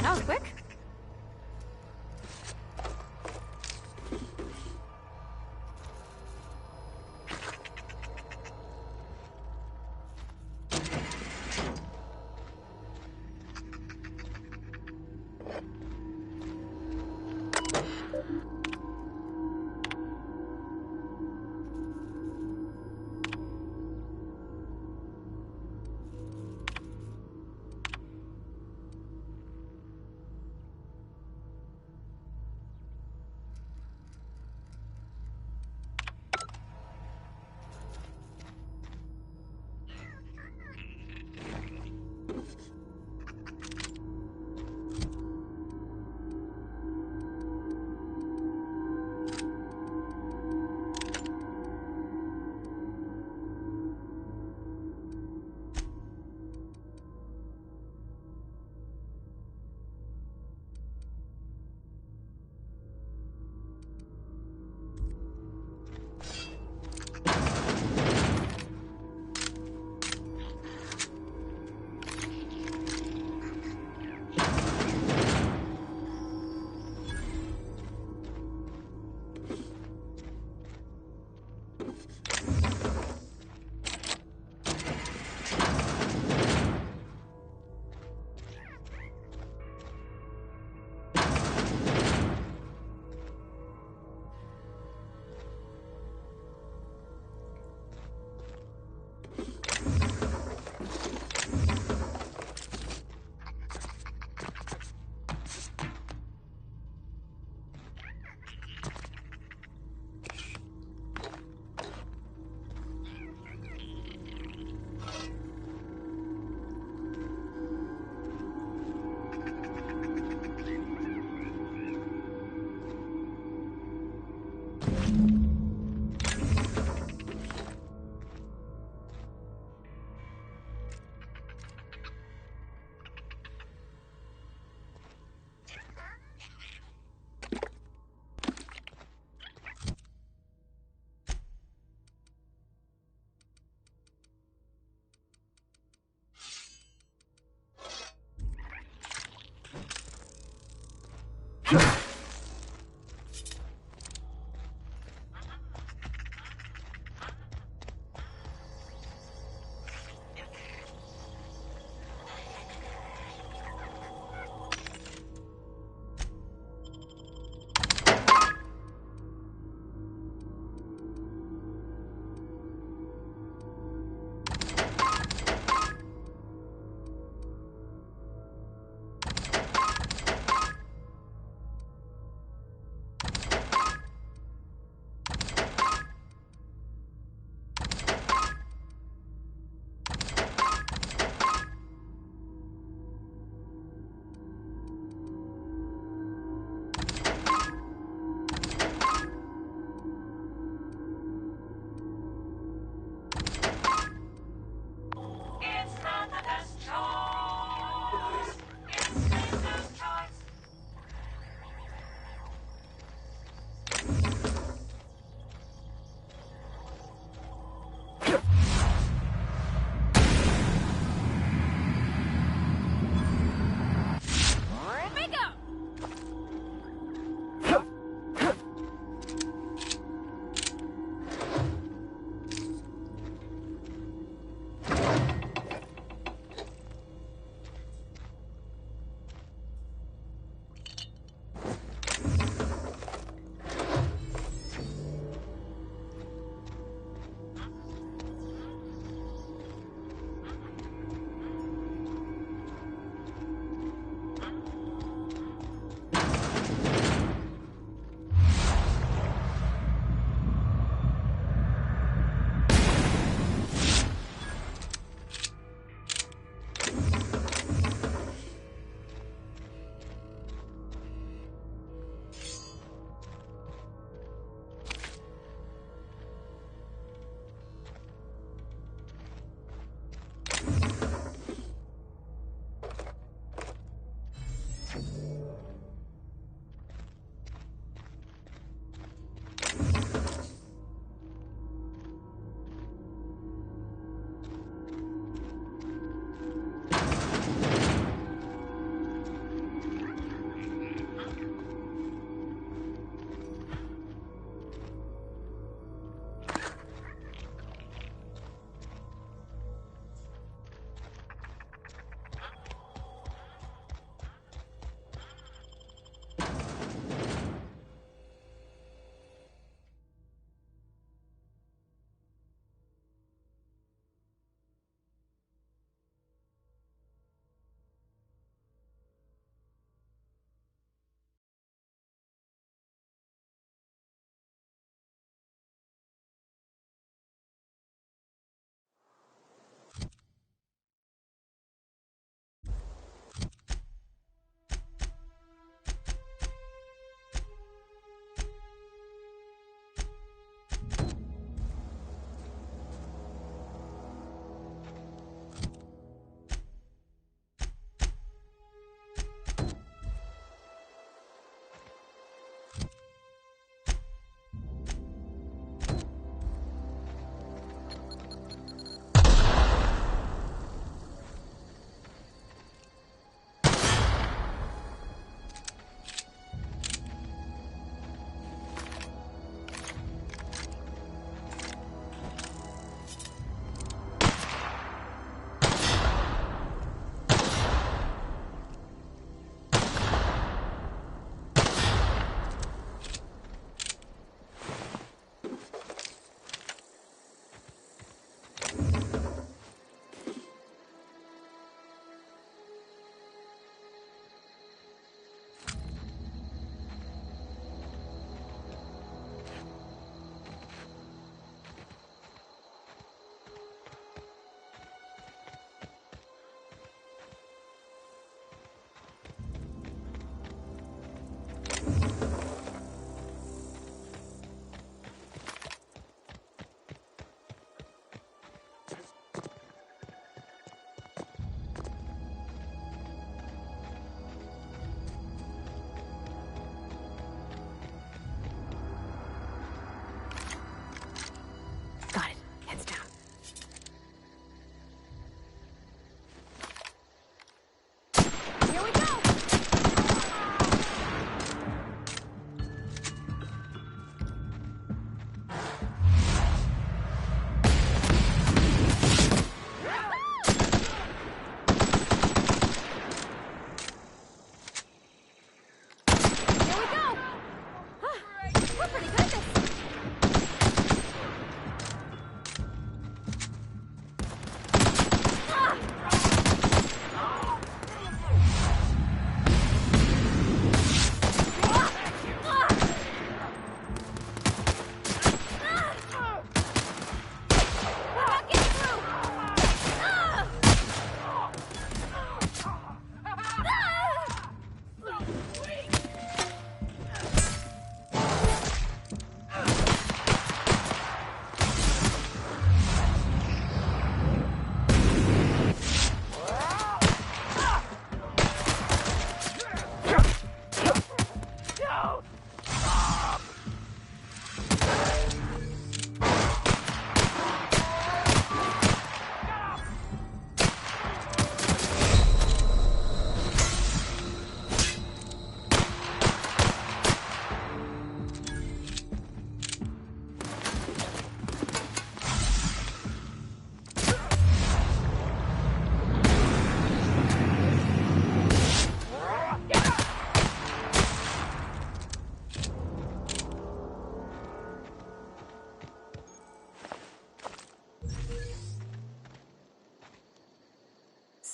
That was quick.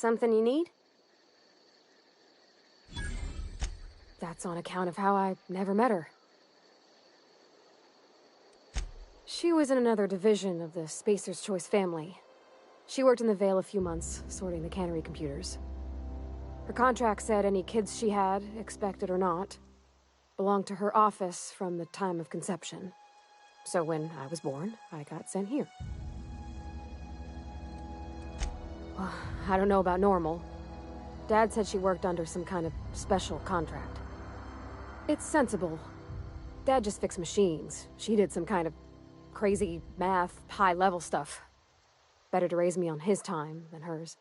Something you need? That's on account of how I never met her. She was in another division of the Spacer's Choice family. She worked in the Vale a few months, sorting the cannery computers. Her contract said any kids she had, expected or not, belonged to her office from the time of conception. So when I was born, I got sent here. Well, I don't know about normal. Dad said she worked under some kind of special contract. It's sensible. Dad just fixed machines. She did some kind of crazy math, high-level stuff. Better to raise me on his time than hers.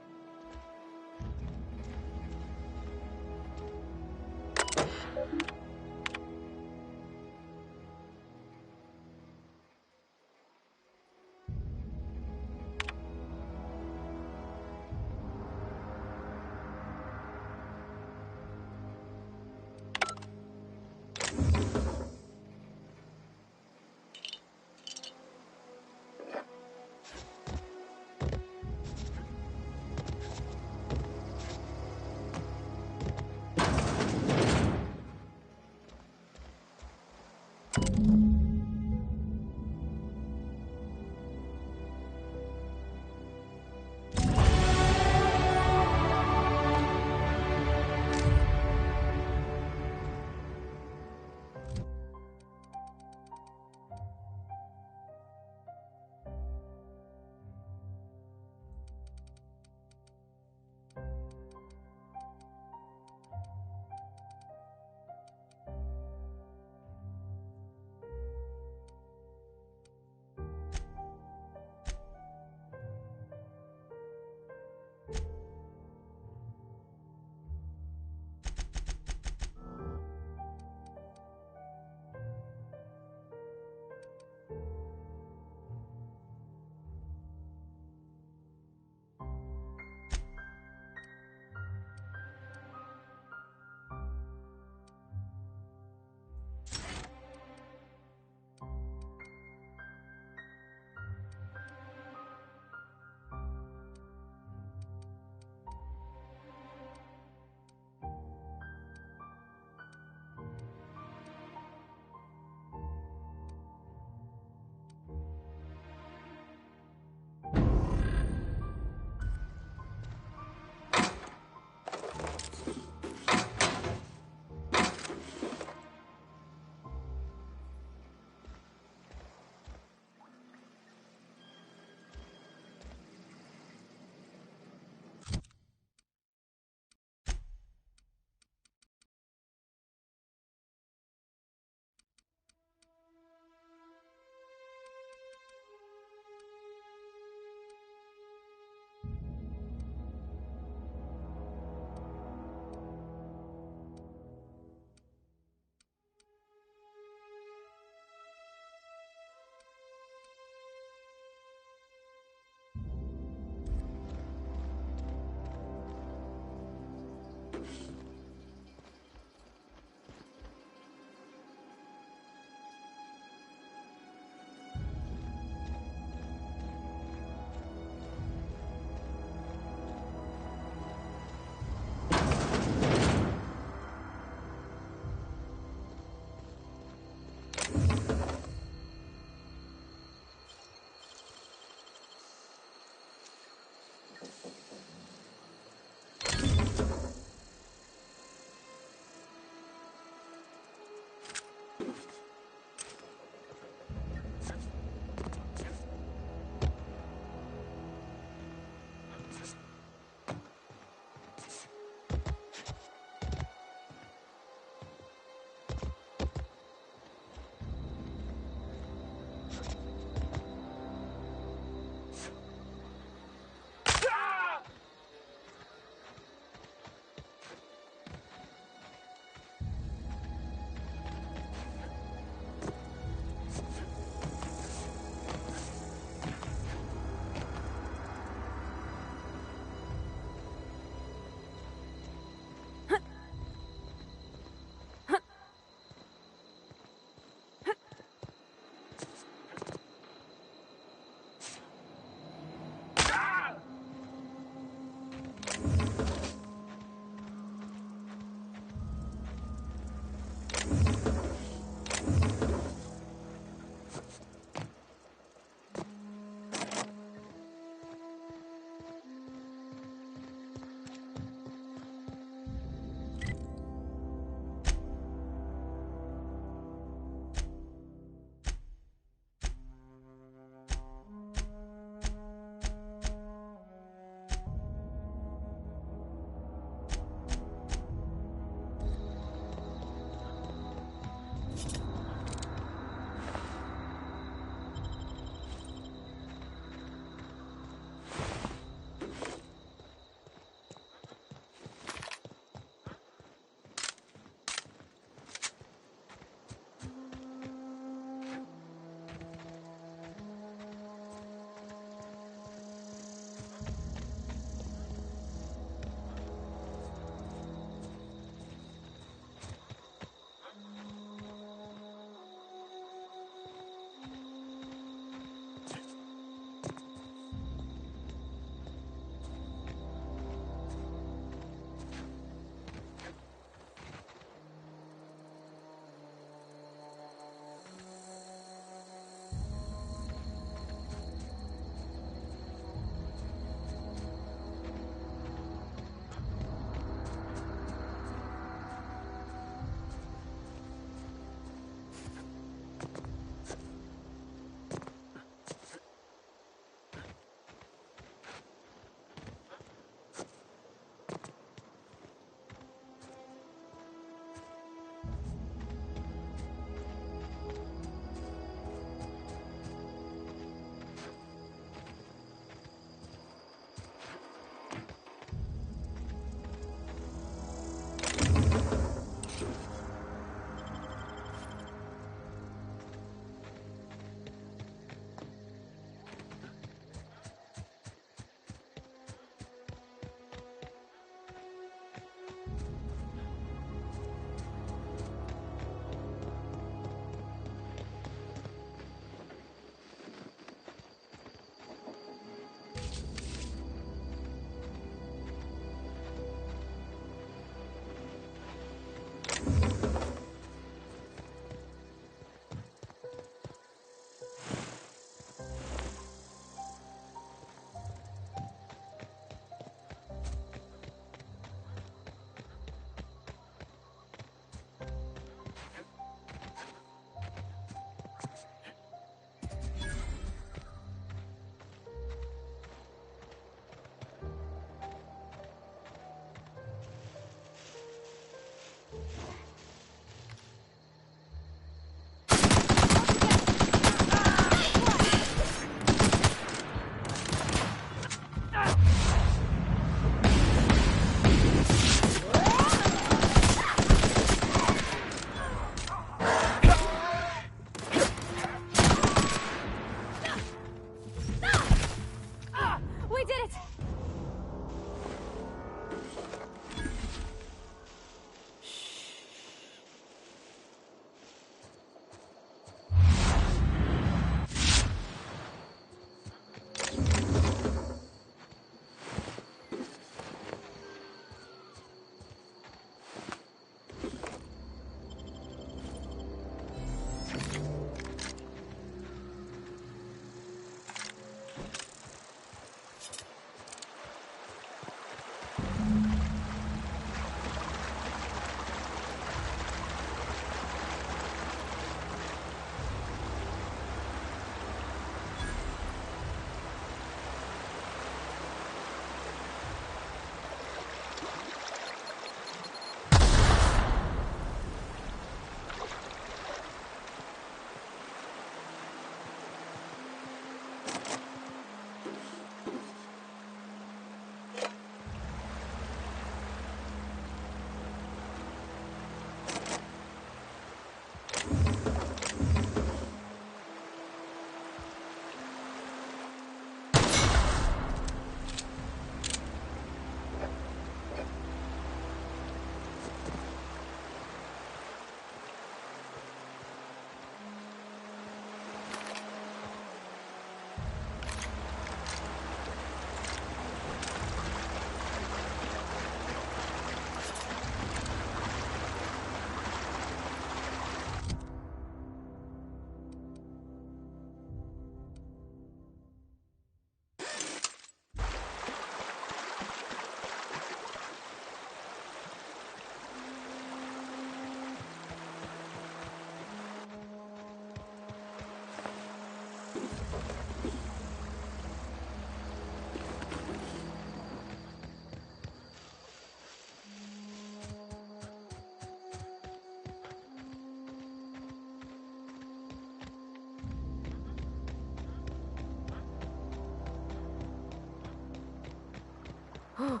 Oh,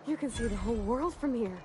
you can see the whole world from here.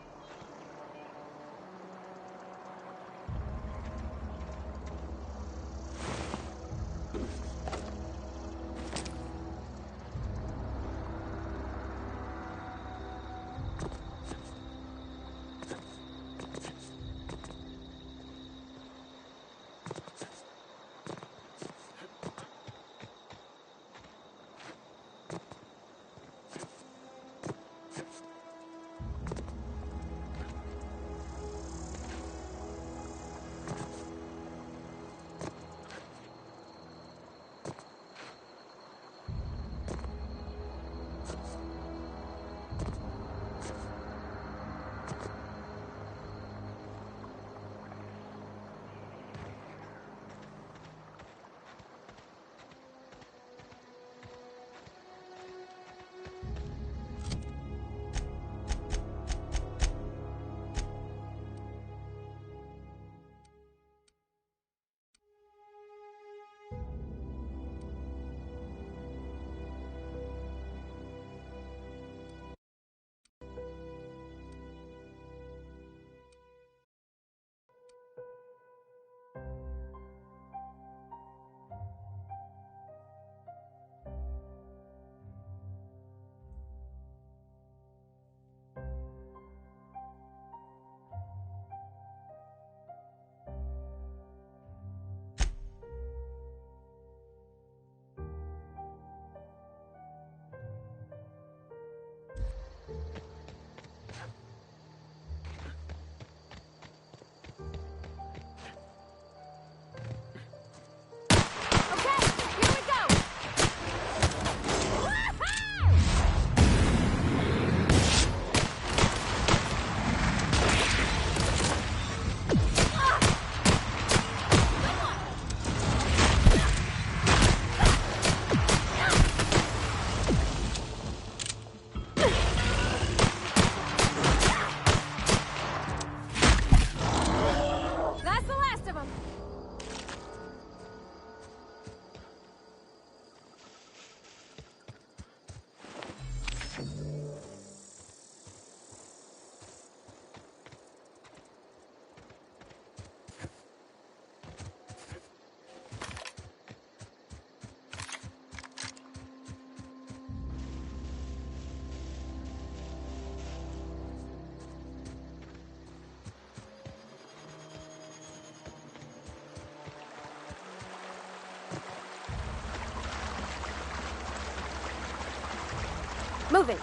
Moving.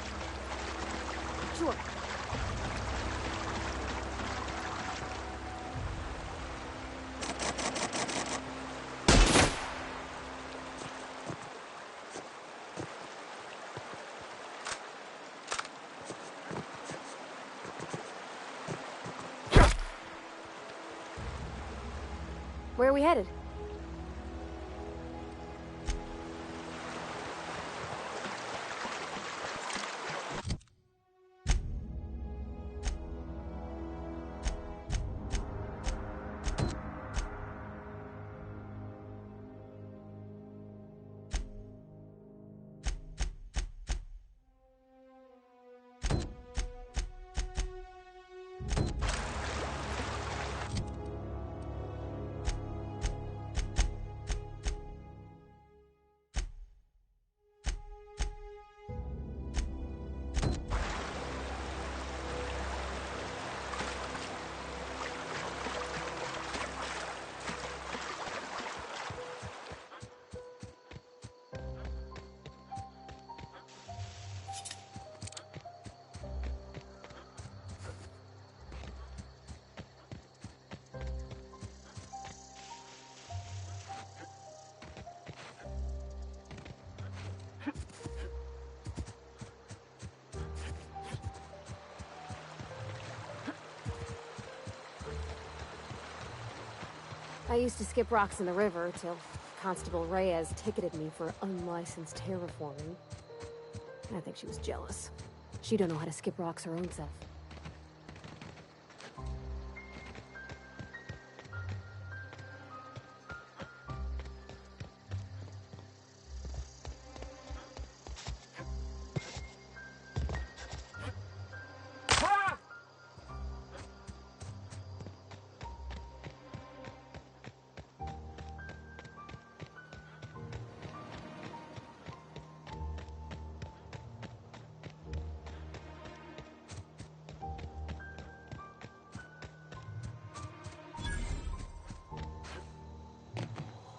Sure. Where are we headed? I used to skip rocks in the river till Constable Reyes ticketed me for unlicensed terraforming. I think she was jealous. She don't know how to skip rocks her own self.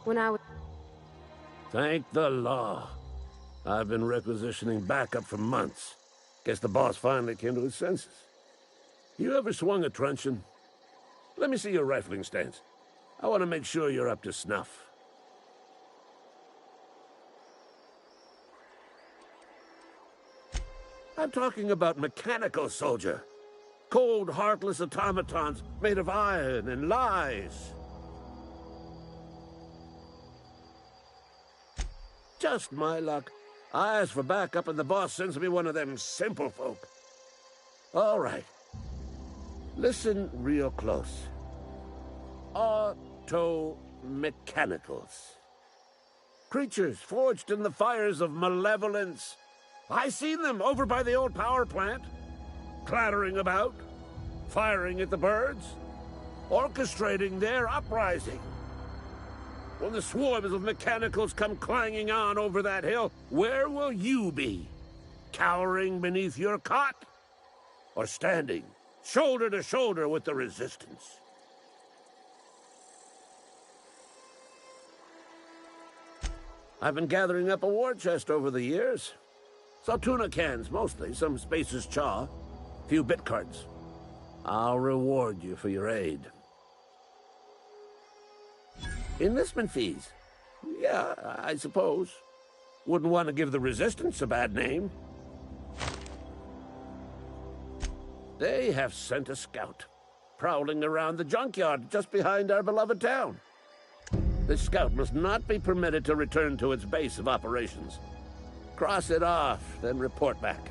When I was... Thank the law. I've been requisitioning backup for months. Guess the boss finally came to his senses. You ever swung a truncheon? Let me see your rifling stance. I want to make sure you're up to snuff. I'm talking about mechanical, soldier. Cold, heartless automatons made of iron and lies. Just my luck. I ask for backup and the boss sends me one of them simple folk. All right. Listen real close. Auto-mechanicals. Creatures forged in the fires of malevolence. I seen them over by the old power plant. Clattering about, firing at the birds, orchestrating their uprising. When the swarms of mechanicals come clanging on over that hill, where will you be? Cowering beneath your cot? Or standing, shoulder to shoulder with the resistance? I've been gathering up a war chest over the years. Saltuna cans, mostly, some Spacer's Chaw, a few bit cards. I'll reward you for your aid. Enlistment fees? Yeah, I suppose. Wouldn't want to give the Resistance a bad name. They have sent a scout, prowling around the junkyard just behind our beloved town. This scout must not be permitted to return to its base of operations. Cross it off, then report back.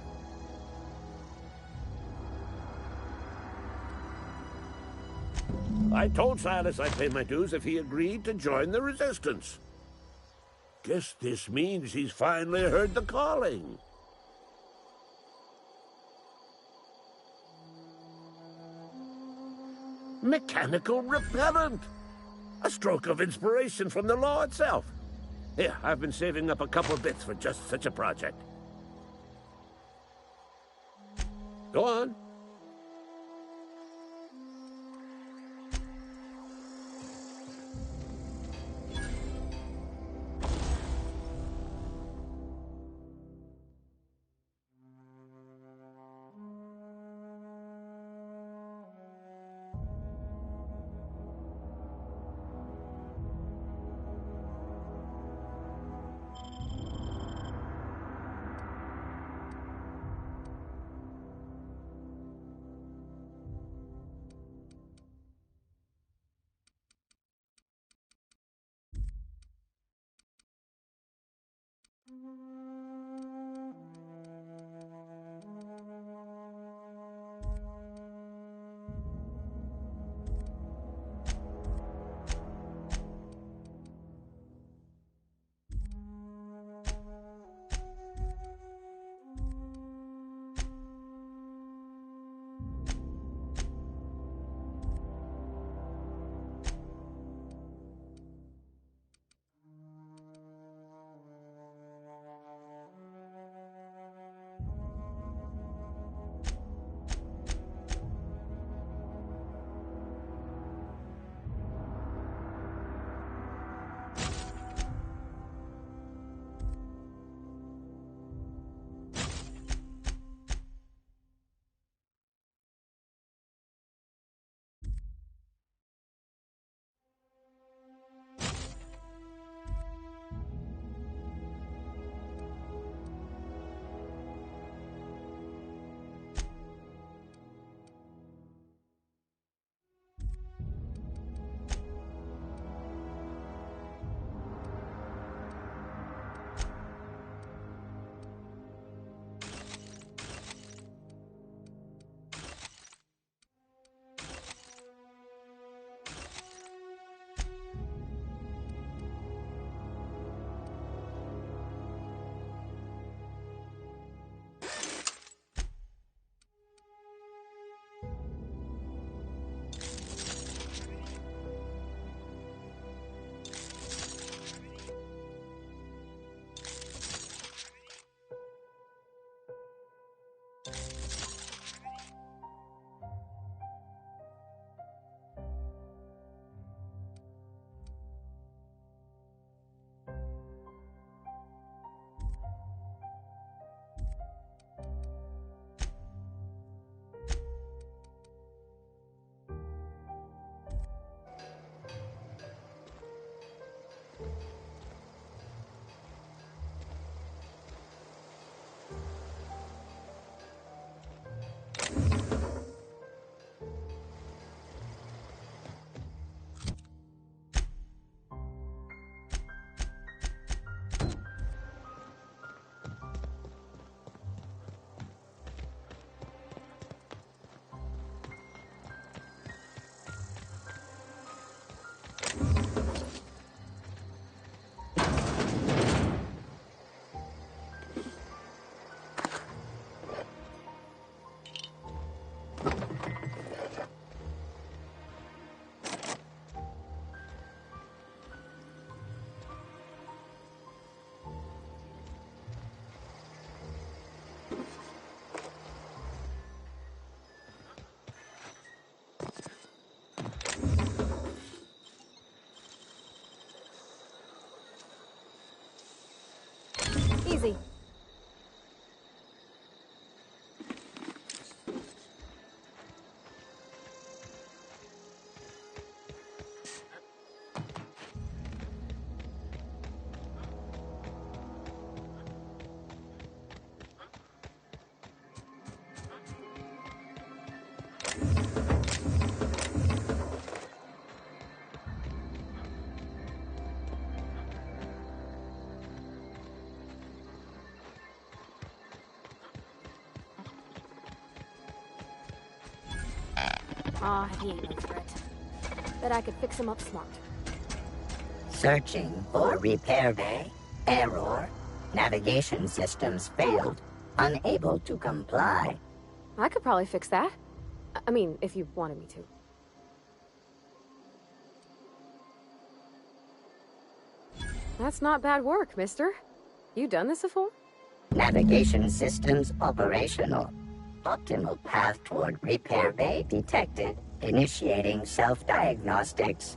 I told Silas I'd pay my dues if he agreed to join the Resistance. Guess this means he's finally heard the calling. Mechanical repellent! A stroke of inspiration from the law itself. Here, I've been saving up a couple bits for just such a project. Go on. easy. Aw, he ain't no threat. Bet I could fix him up smart. Searching for repair bay. Error. Navigation systems failed. Unable to comply. I could probably fix that. I mean, if you wanted me to. That's not bad work, mister. You done this before? Navigation systems operational. Optimal path toward repair bay detected. Initiating self-diagnostics.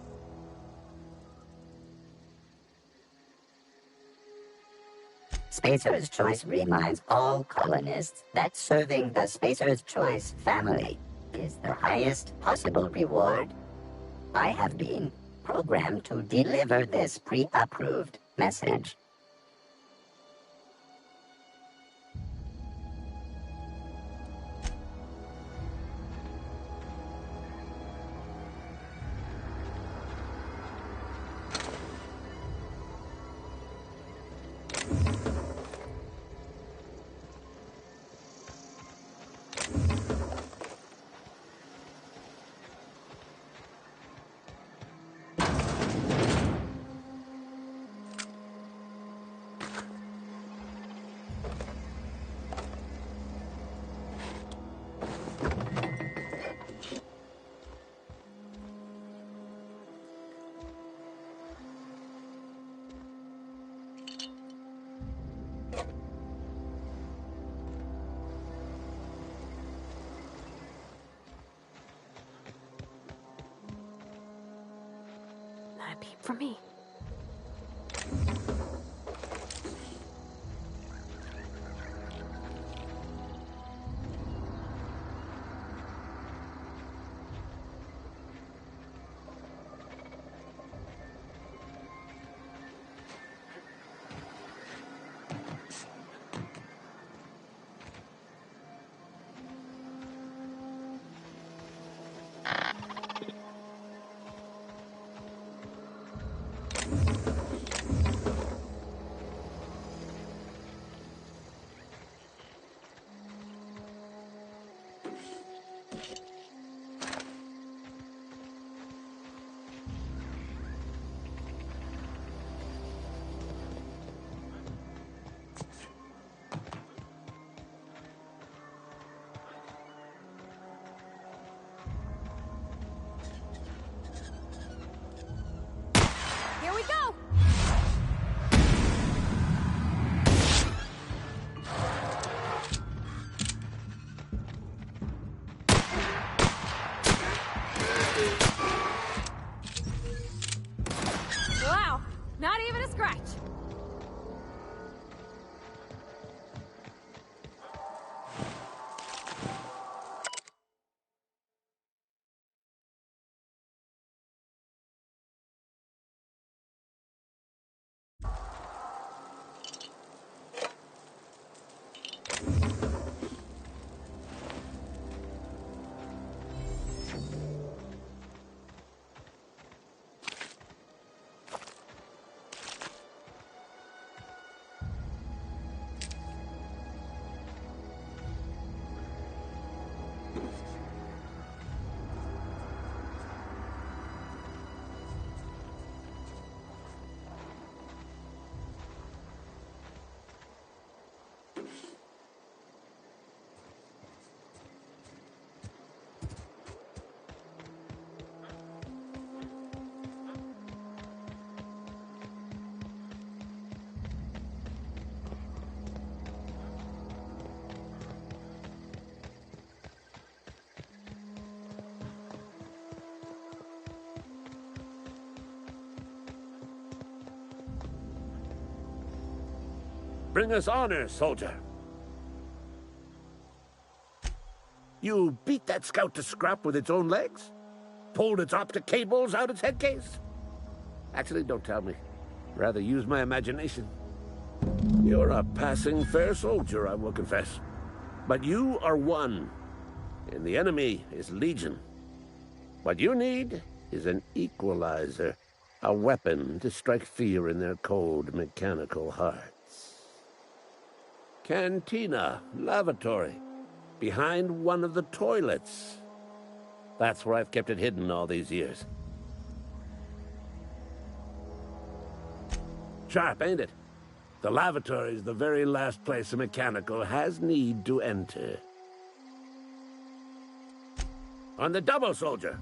Spacer's Choice reminds all colonists that serving the Spacer's Choice family is the highest possible reward. I have been programmed to deliver this pre-approved message. Not a peep from me. Here we go! Wow, not even a scratch. bring us honor, soldier. You beat that scout to scrap with its own legs? Pulled its optic cables out its head case? Actually, don't tell me. Rather use my imagination. You're a passing fair soldier, I will confess. But you are one, and the enemy is legion. What you need is an equalizer, a weapon to strike fear in their cold, mechanical hearts. Cantina, lavatory, behind one of the toilets. That's where I've kept it hidden all these years. Sharp, ain't it? The lavatory is the very last place a mechanical has need to enter. On the double, soldier.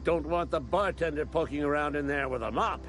Don't want the bartender poking around in there with a mop.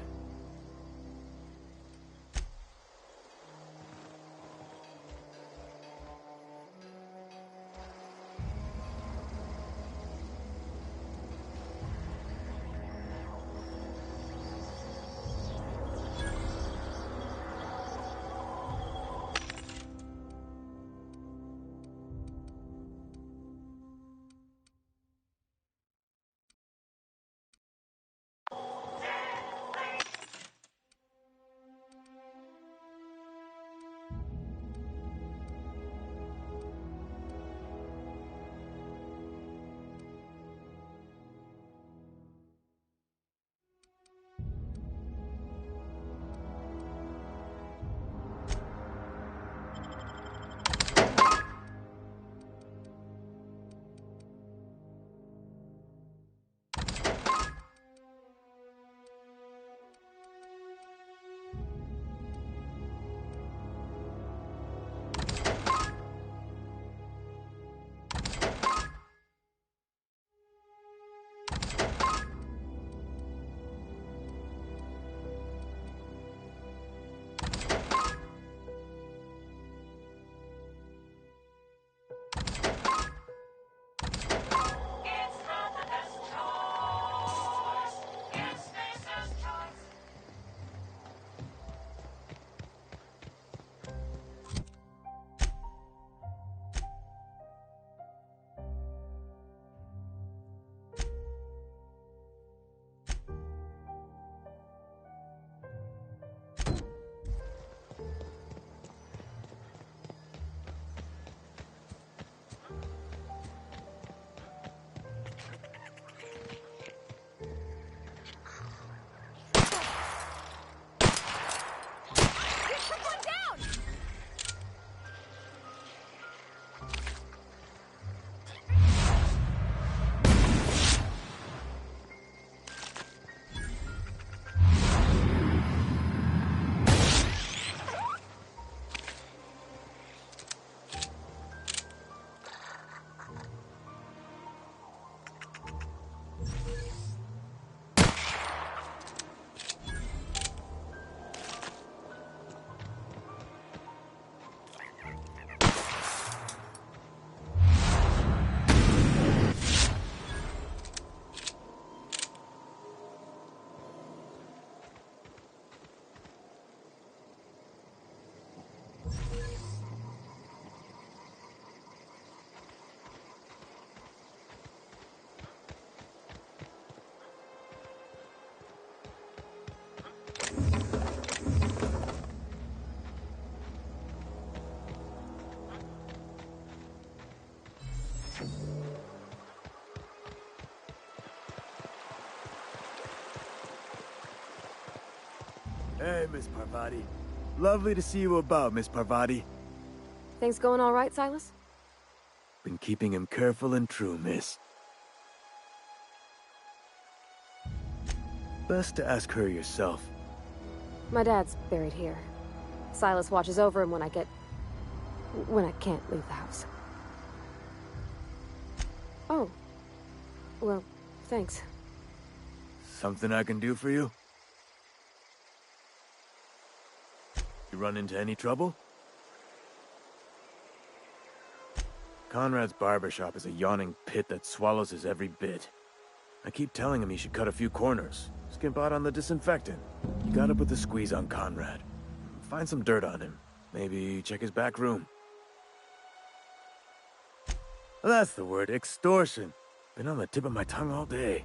Hey, Miss Parvati. Lovely to see you about, Miss Parvati. Things going all right, Silas? Been keeping him careful and true, miss. Best to ask her yourself. My dad's buried here. Silas watches over him when I can't leave the house. Oh. Well, thanks. Something I can do for you? You run into any trouble? Conrad's barbershop is a yawning pit that swallows his every bit. I keep telling him he should cut a few corners, skimp out on the disinfectant. You gotta put the squeeze on Conrad. Find some dirt on him. Maybe check his back room. That's the word, extortion. Been on the tip of my tongue all day.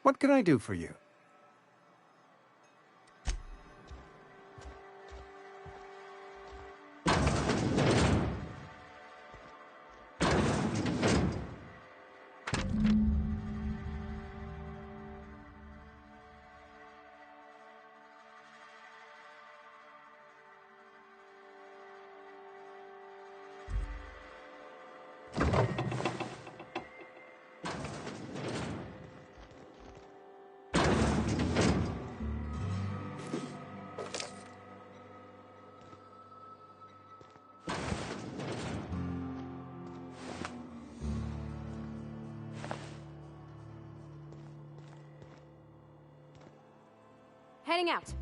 What can I do for you? Heading out.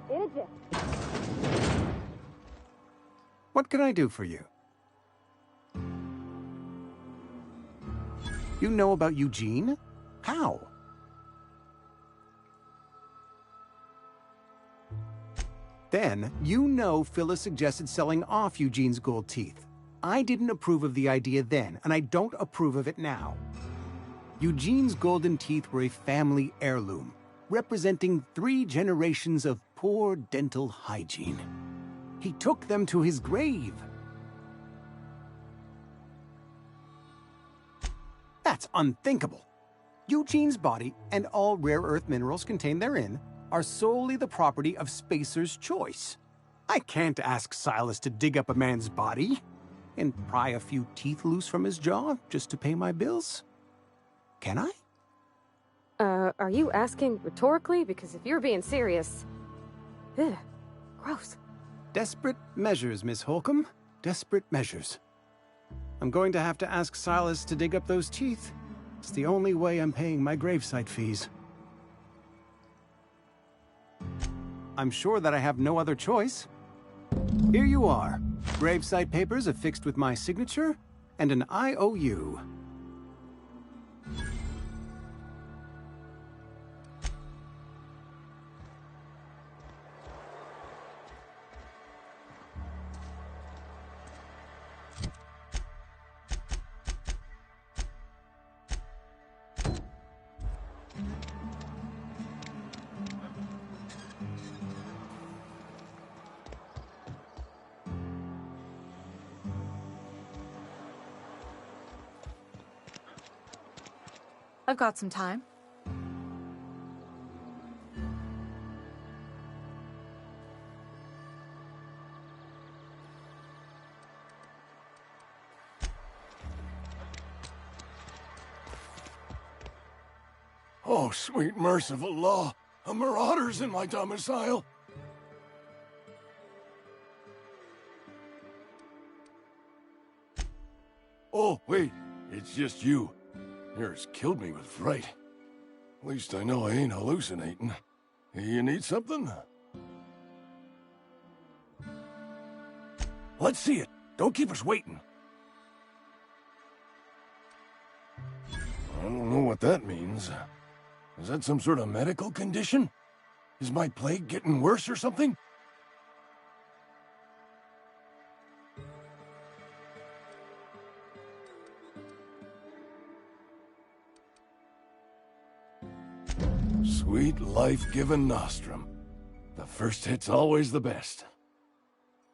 In a jiff. What can I do for you? You know about Eugene? How? Then, you know Phyllis suggested selling off Eugene's gold teeth. I didn't approve of the idea then, and I don't approve of it now. Eugene's golden teeth were a family heirloom, representing 3 generations of poor dental hygiene. He took them to his grave. That's unthinkable. Eugene's body and all rare earth minerals contained therein are solely the property of Spacer's Choice. I can't ask Silas to dig up a man's body and pry a few teeth loose from his jaw just to pay my bills. Can I? Are you asking rhetorically? Because if you're being serious... Ugh, gross. Desperate measures, Miss Holcomb. Desperate measures. I'm going to have to ask Silas to dig up those teeth. It's the only way I'm paying my gravesite fees. I'm sure that I have no other choice. Here you are. Gravesite papers affixed with my signature and an IOU. I've got some time. Oh, sweet merciful law. A marauder's in my domicile. Oh, wait. It's just you. Yours killed me with fright. At least I know I ain't hallucinating. You need something? Let's see it. Don't keep us waiting. I don't know what that means. Is that some sort of medical condition? Is my plague getting worse or something? Sweet life-giving Nostrum. The first hit's always the best.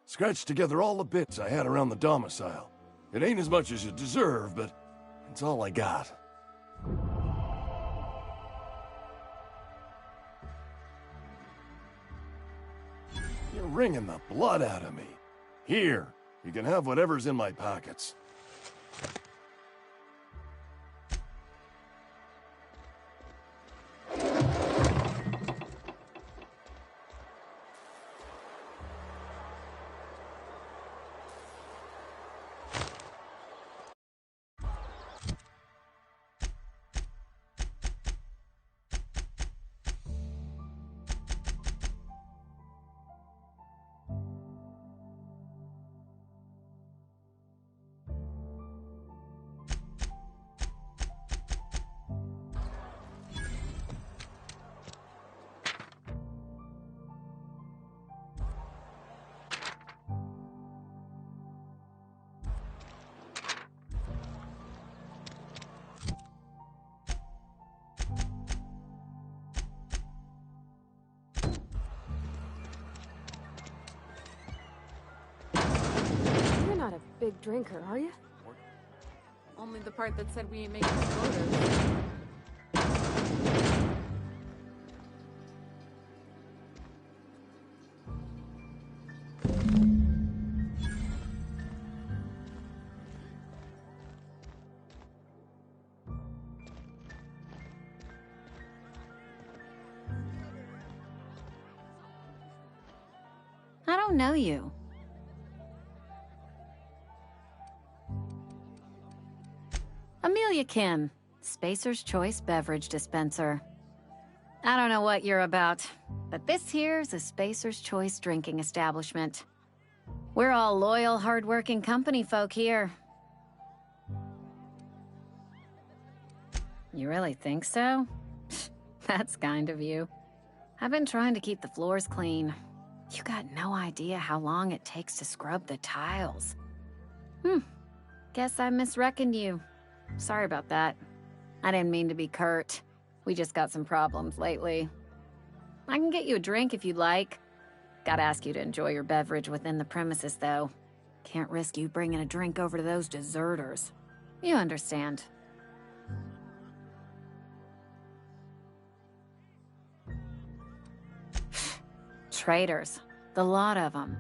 Scratched together all the bits I had around the domicile. It ain't as much as you deserve, but it's all I got. You're wringing the blood out of me. Here, you can have whatever's in my pockets. You're not a big drinker, are you? Only the part that said we ain't making quotas. I don't know you. Amelia Kim, Spacer's Choice Beverage Dispenser. I don't know what you're about, but this here's a Spacer's Choice drinking establishment. We're all loyal, hard-working company folk here. You really think so? That's kind of you. I've been trying to keep the floors clean. You got no idea how long it takes to scrub the tiles. Guess I misreckoned you. Sorry about that. I didn't mean to be curt. We just got some problems lately. I can get you a drink if you'd like. Gotta ask you to enjoy your beverage within the premises, though. Can't risk you bringing a drink over to those deserters. You understand. Traitors. The lot of them.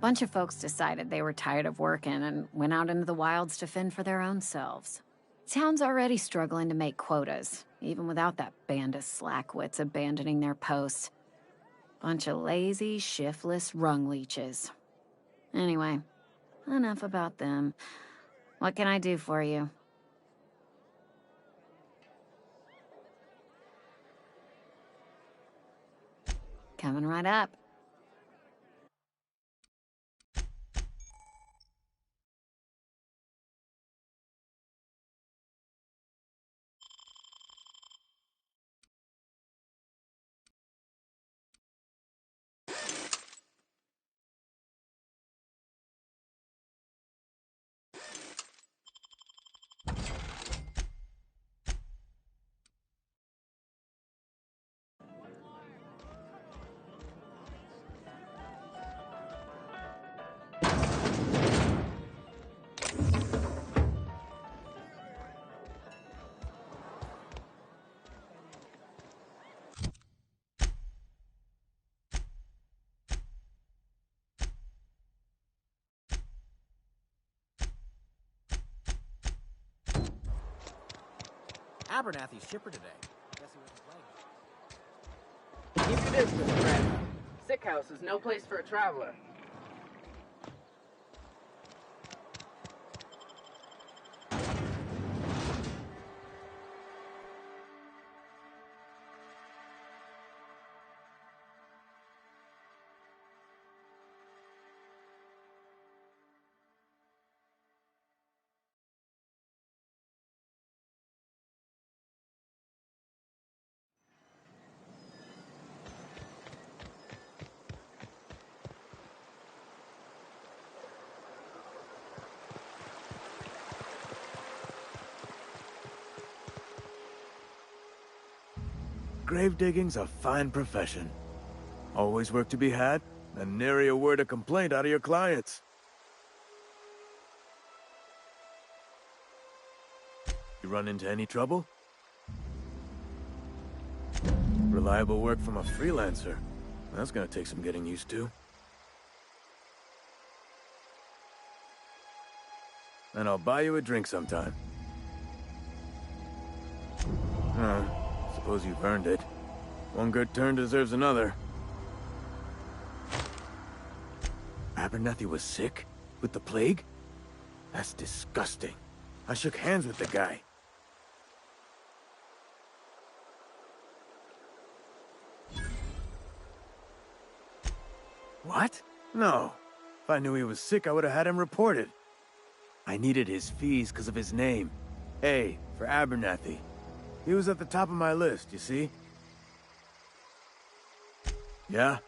Bunch of folks decided they were tired of working and went out into the wilds to fend for their own selves. Town's already struggling to make quotas, even without that band of slackwits abandoning their posts. Bunch of lazy, shiftless rung leeches. Anyway, enough about them. What can I do for you? Coming right up. Abernathy's chipper today. Guess he wasn't playing. Keep your distance, friend. Sick house is no place for a traveler. grave digging's a fine profession. Always work to be had, and nary a word of complaint out of your clients. You run into any trouble? Reliable work from a freelancer. That's gonna take some getting used to. And I'll buy you a drink sometime. Suppose you've earned it. One good turn deserves another. Abernathy was sick? With the plague? That's disgusting. I shook hands with the guy. What? No. If I knew he was sick, I would have had him reported. I needed his fees because of his name. A, for Abernathy. He was at the top of my list, you see? Yeah?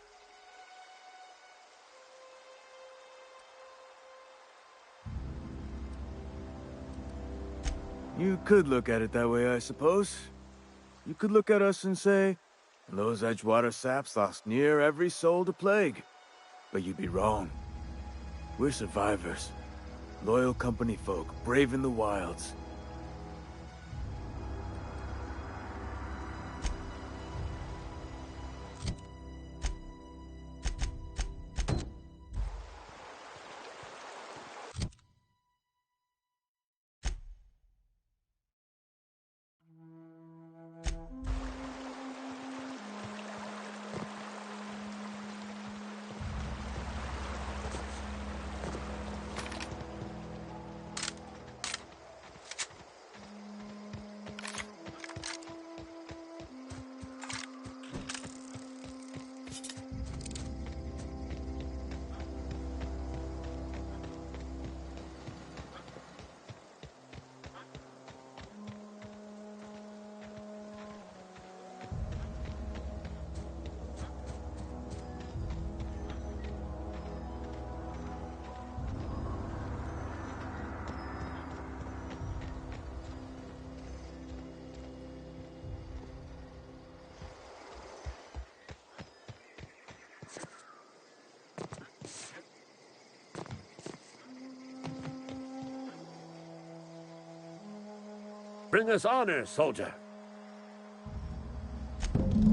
You could look at it that way, I suppose. You could look at us and say, those Edgewater saps lost near every soul to plague. But you'd be wrong. We're survivors. Loyal company folk, brave in the wilds. Bring us honor, soldier.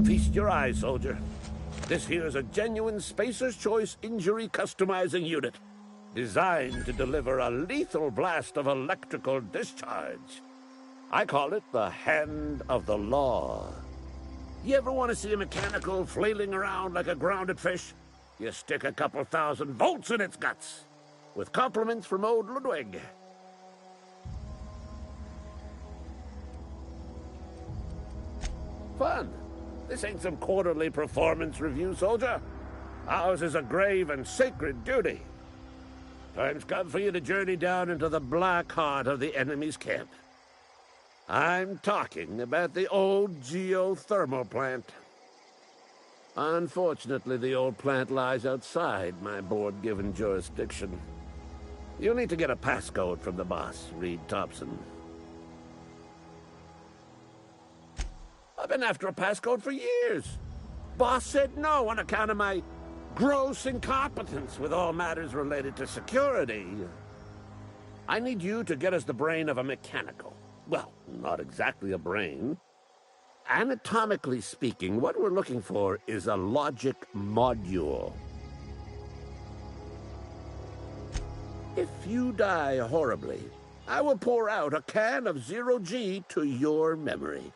Feast your eyes, soldier. This here's a genuine Spacer's Choice injury customizing unit, designed to deliver a lethal blast of electrical discharge. I call it the Hand of the Law. You ever want to see a mechanical flailing around like a grounded fish? You stick a couple thousand volts in its guts. With compliments from old Ludwig. Fun. This ain't some quarterly performance review, soldier. Ours is a grave and sacred duty. Time's come for you to journey down into the black heart of the enemy's camp. I'm talking about the old geothermal plant. Unfortunately, the old plant lies outside my board-given jurisdiction. You'll need to get a passcode from the boss, Reed Thompson. I've been after a passcode for years. Boss said no on account of my gross incompetence with all matters related to security. I need you to get us the brain of a mechanical. Well, not exactly a brain. Anatomically speaking, what we're looking for is a logic module. If you die horribly, I will pour out a can of zero-G to your memory.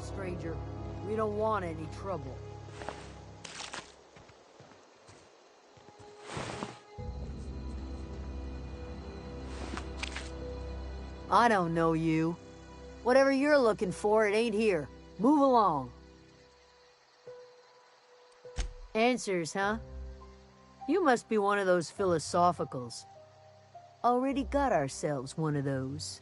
stranger. We don't want any trouble. I don't know you. Whatever you're looking for, it ain't here. Move along. Answers, huh? You must be one of those philosophicals. Already got ourselves one of those.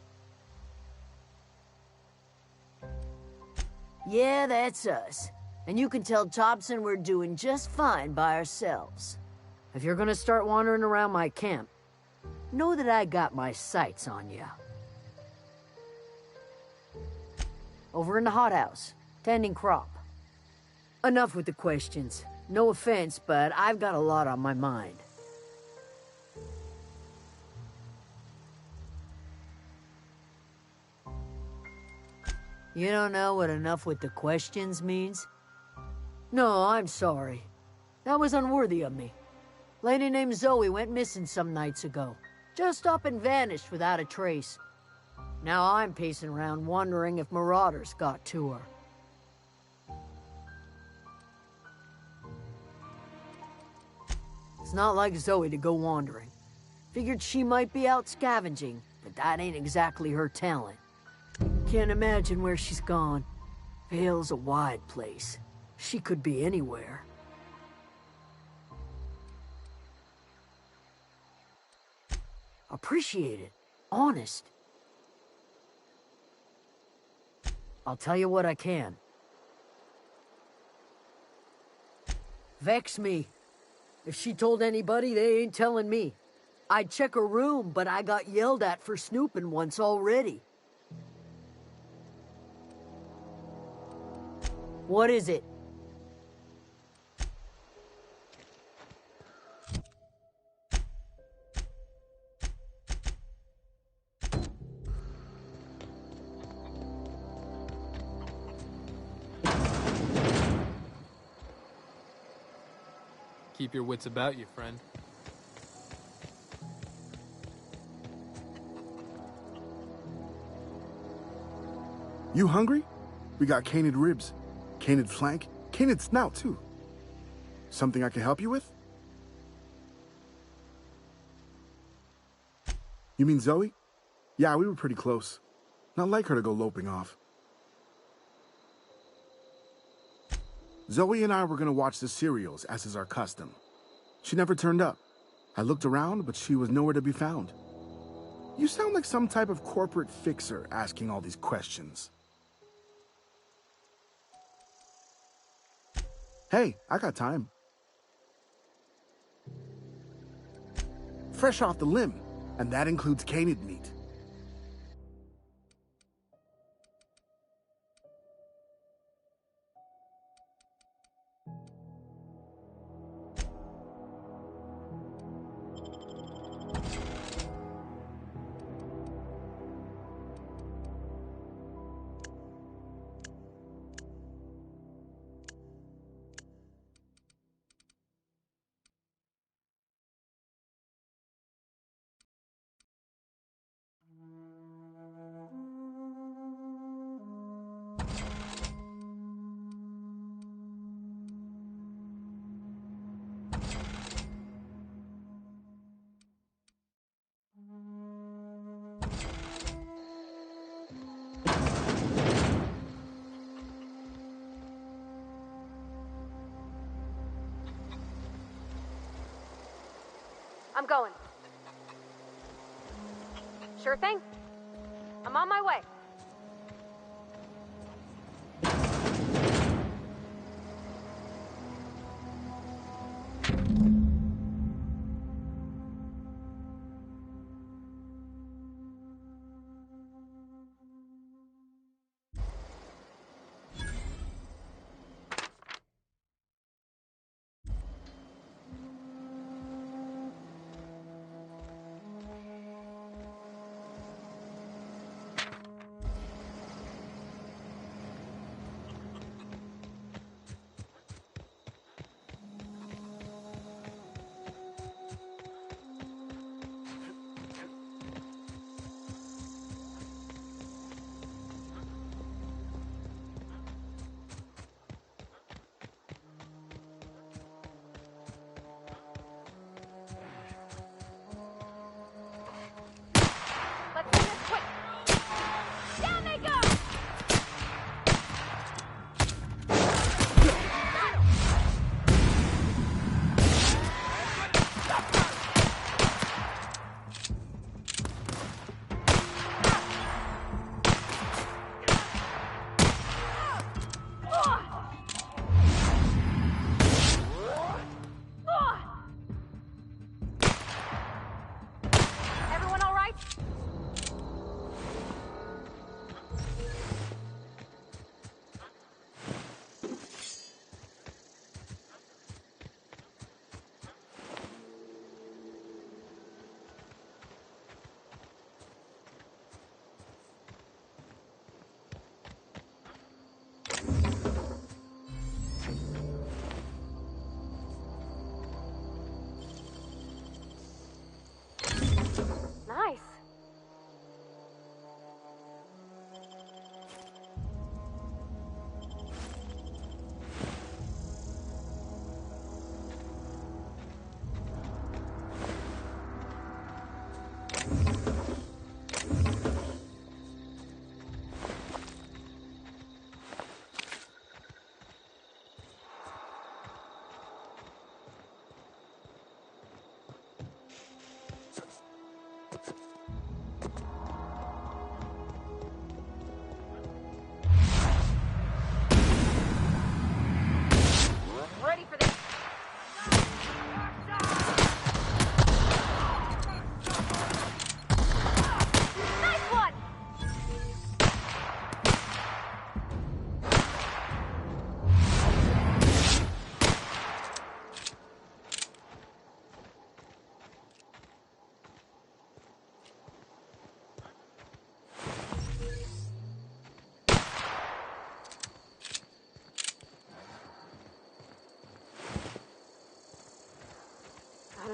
Yeah, that's us. And you can tell Thompson we're doing just fine by ourselves. If you're gonna start wandering around my camp, know that I got my sights on you. Over in the hothouse, tending crop. Enough with the questions. No offense, but I've got a lot on my mind. You don't know what enough with the questions means? No, I'm sorry. That was unworthy of me. Lady named Zoe went missing some nights ago. Just up and vanished without a trace. Now I'm pacing around wondering if marauders got to her. It's not like Zoe to go wandering. Figured she might be out scavenging, but that ain't exactly her talent. Can't imagine where she's gone. Vale's a wide place. She could be anywhere. Appreciate it. Honest. I'll tell you what I can. Vex me. If she told anybody, they ain't telling me. I'd check her room, but I got yelled at for snooping once already. What is it? Keep your wits about you, friend. You hungry? We got canid ribs, canid flank, canid snout, too. Something I can help you with? You mean Zoe? Yeah, we were pretty close. Not like her to go loping off. Zoe and I were gonna watch the serials, as is our custom. She never turned up. I looked around, but she was nowhere to be found. You sound like some type of corporate fixer asking all these questions. Hey, I got time. Fresh off the limb, and that includes canid meat. I'm going. Sure thing. I'm on my way.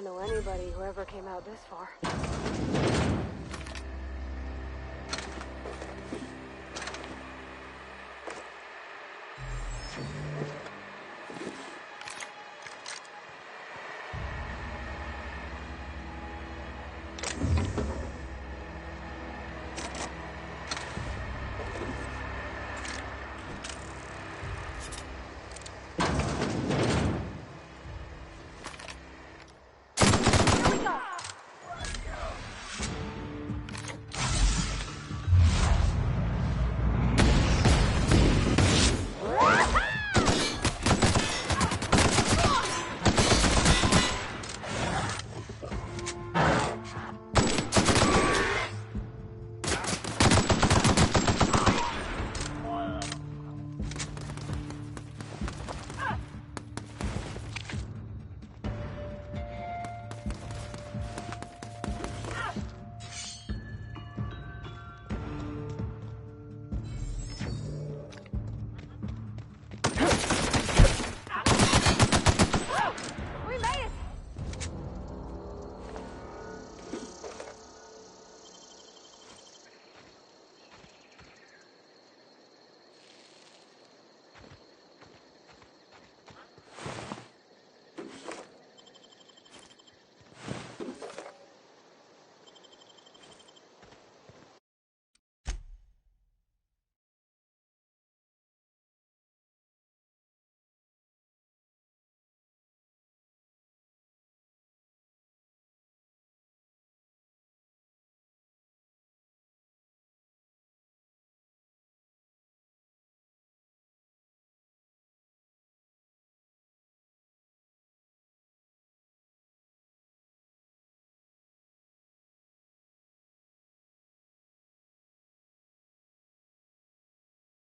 know anybody who ever came out this far.